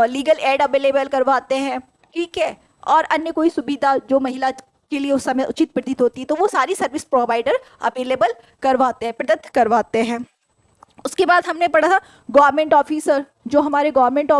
लीगल एड अवेलेबल करवाते हैं, ठीक है, और अन्य कोई सुविधा जो महिला के लिए उस समय उचित प्रतीत होती है, तो वो सारी सर्विस प्रोवाइडर अवेलेबल करवाते हैं, प्रदत्त करवाते हैं। उसके बाद हमने पढ़ा था गवर्नमेंट ऑफिसर, जो हमारे गवर्नमेंट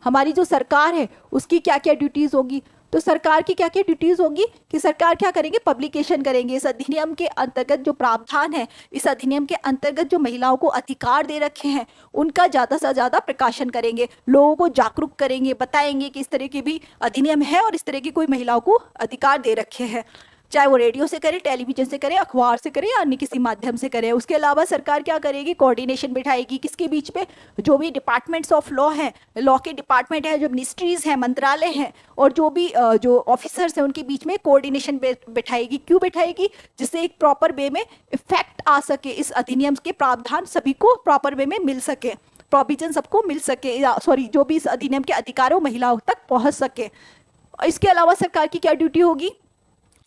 हमारी जो सरकार है उसकी क्या क्या ड्यूटीज़ होगी। तो सरकार की क्या क्या ड्यूटीज़ होंगी कि सरकार क्या करेंगे, पब्लिकेशन करेंगे। इस अधिनियम के अंतर्गत जो प्रावधान है, इस अधिनियम के अंतर्गत जो महिलाओं को अधिकार दे रखे हैं, उनका ज़्यादा से ज़्यादा प्रकाशन करेंगे, लोगों को जागरूक करेंगे, बताएंगे कि इस तरह के भी अधिनियम है और इस तरह की कोई महिलाओं को अधिकार दे रखे हैं, चाहे वो रेडियो से करें, टेलीविजन से करें, अखबार से करें, या अन्य किसी माध्यम से करें। उसके अलावा सरकार क्या करेगी, कोऑर्डिनेशन बिठाएगी किसके बीच में, जो भी डिपार्टमेंट्स ऑफ लॉ हैं, लॉ के डिपार्टमेंट है, जो मिनिस्ट्रीज हैं, मंत्रालय हैं, और जो भी जो ऑफिसर्स हैं उनके बीच में कोऑर्डिनेशन बिठाएगी। क्यों बिठाएगी, जिससे एक प्रॉपर वे में इफेक्ट आ सके, इस अधिनियम के प्रावधान सभी को प्रॉपर वे में मिल सके, प्रोविजन सबको मिल सके, जो भी इस अधिनियम के अधिकारों महिलाओं तक पहुंच सके। इसके अलावा सरकार की क्या ड्यूटी होगी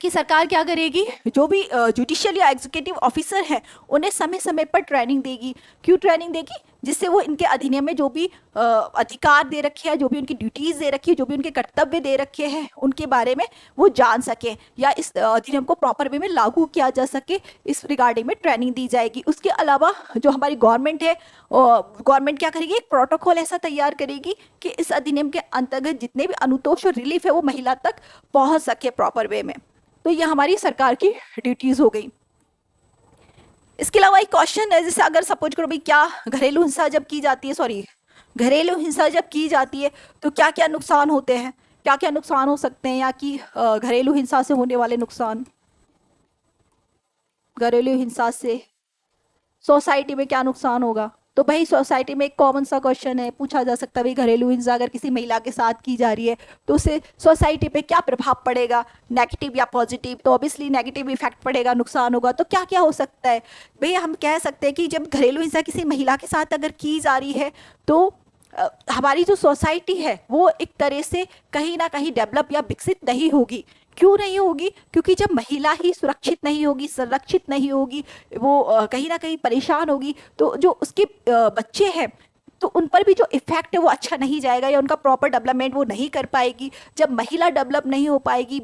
कि सरकार क्या करेगी, जो भी जुडिशियल या एग्जीक्यूटिव ऑफिसर हैं उन्हें समय समय पर ट्रेनिंग देगी। क्यों ट्रेनिंग देगी, जिससे वो इनके अधिनियम में जो भी अधिकार दे रखे हैं, जो भी उनकी ड्यूटीज़ दे रखी है, जो भी उनके कर्तव्य दे रखे हैं, उनके बारे में वो जान सके, या इस अधिनियम को प्रॉपर वे में लागू किया जा सके, इस रिगार्डिंग में ट्रेनिंग दी जाएगी। उसके अलावा जो हमारी गवर्नमेंट है, गवर्नमेंट क्या करेगी, एक प्रोटोकॉल ऐसा तैयार करेगी कि इस अधिनियम के अंतर्गत जितने भी अनुतोष और रिलीफ है वो महिला तक पहुँच सके प्रॉपर वे में। तो ये हमारी सरकार की ड्यूटीज हो गई। इसके अलावा एक क्वेश्चन है, जैसे अगर सपोज करो भाई, क्या घरेलू हिंसा जब की जाती है, घरेलू हिंसा जब की जाती है तो क्या क्या नुकसान होते हैं, क्या क्या नुकसान हो सकते हैं, या कि घरेलू हिंसा से होने वाले नुकसान, घरेलू हिंसा से सोसाइटी में क्या नुकसान होगा। तो भाई सोसाइटी में एक कॉमन सा क्वेश्चन है, पूछा जा सकता है, भाई घरेलू हिंसा अगर किसी महिला के साथ की जा रही है तो उससे सोसाइटी पे क्या प्रभाव पड़ेगा, नेगेटिव या पॉजिटिव। तो ऑब्वियसली नेगेटिव इफेक्ट पड़ेगा, नुकसान होगा। तो क्या क्या हो सकता है भाई, हम कह सकते हैं कि जब घरेलू हिंसा किसी महिला के साथ अगर की जा रही है तो हमारी जो सोसाइटी है वो एक तरह से कहीं ना कहीं डेवलप या विकसित नहीं होगी। क्यों नहीं होगी, क्योंकि जब महिला ही सुरक्षित नहीं होगी, संरक्षित नहीं होगी, वो कहीं ना कहीं परेशान होगी, तो जो उसके बच्चे हैं तो उन पर भी जो इफेक्ट है वो अच्छा नहीं जाएगा, या उनका प्रॉपर डेवलपमेंट वो नहीं कर पाएगी। जब महिला डेवलप नहीं हो पाएगी,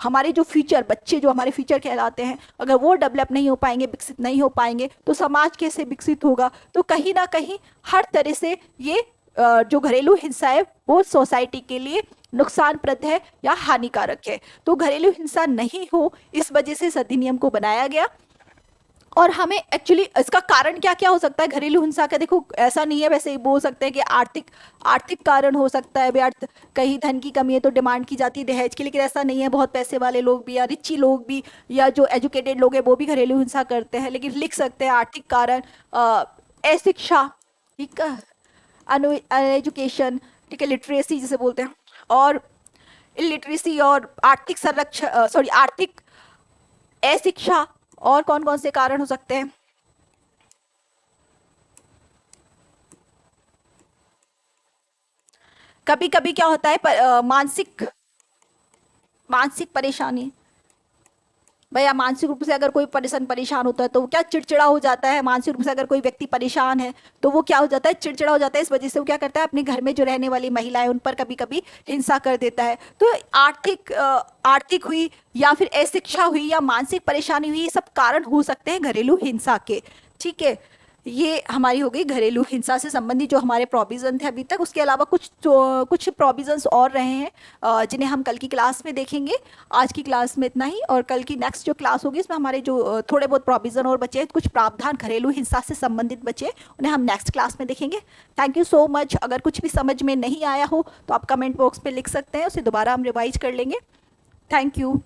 हमारे जो फ्यूचर बच्चे, जो हमारे फ्यूचर कहलाते हैं, अगर वो डेवलप नहीं हो पाएंगे, विकसित नहीं हो पाएंगे, तो समाज कैसे विकसित होगा। तो कहीं ना कहीं हर तरह से ये जो घरेलू हिंसा है वो सोसाइटी के लिए नुकसानप्रद है या हानिकारक है। तो घरेलू हिंसा नहीं हो, इस वजह से इस अधिनियम को बनाया गया। और हमें एक्चुअली इसका कारण क्या क्या हो सकता है घरेलू हिंसा का, देखो ऐसा नहीं है, वैसे बोल सकते हैं कि आर्थिक कारण हो सकता है, व्यर्थ कहीं धन की कमी है तो डिमांड की जाती है दहेज की, लेकिन ऐसा नहीं है, बहुत पैसे वाले लोग भी या रिची लोग भी या जो एजुकेटेड लोग हैं वो भी घरेलू हिंसा करते हैं। लेकिन लिख सकते हैं आर्थिक कारण, अशिक्षा, ठीक है, एजुकेशन, ठीक है, लिटरेसी जिसे बोलते हैं, और इलिटरेसी, और आर्थिक संरक्षण, आर्थिक अशिक्षा, और कौन कौन से कारण हो सकते हैं। कभी कभी क्या होता है, मानसिक परेशानी, भैया मानसिक रूप से अगर कोई परेशान होता है तो वो क्या चिड़चिड़ा हो जाता है। मानसिक रूप से अगर कोई व्यक्ति परेशान है तो वो क्या हो जाता है, चिड़चिड़ा हो जाता है। इस वजह से वो क्या करता है, अपने घर में जो रहने वाली महिलाएं उन पर कभी कभी हिंसा कर देता है। तो आर्थिक हुई या फिर अशिक्षा हुई या मानसिक परेशानी हुई, ये सब कारण हो सकते हैं घरेलू हिंसा के, ठीक है। ये हमारी हो गई घरेलू हिंसा से संबंधित जो हमारे प्रोविजन थे अभी तक। उसके अलावा कुछ प्रोविजंस और रहे हैं जिन्हें हम कल की क्लास में देखेंगे। आज की क्लास में इतना ही, और कल की नेक्स्ट जो क्लास होगी इसमें हमारे जो थोड़े बहुत प्रोविजन और बचे, कुछ प्रावधान घरेलू हिंसा से संबंधित बचे, उन्हें हम नेक्स्ट क्लास में देखेंगे। Thank you so much. अगर कुछ भी समझ में नहीं आया हो तो आप कमेंट बॉक्स में लिख सकते हैं, उसे दोबारा हम रिवाइज कर लेंगे। Thank you.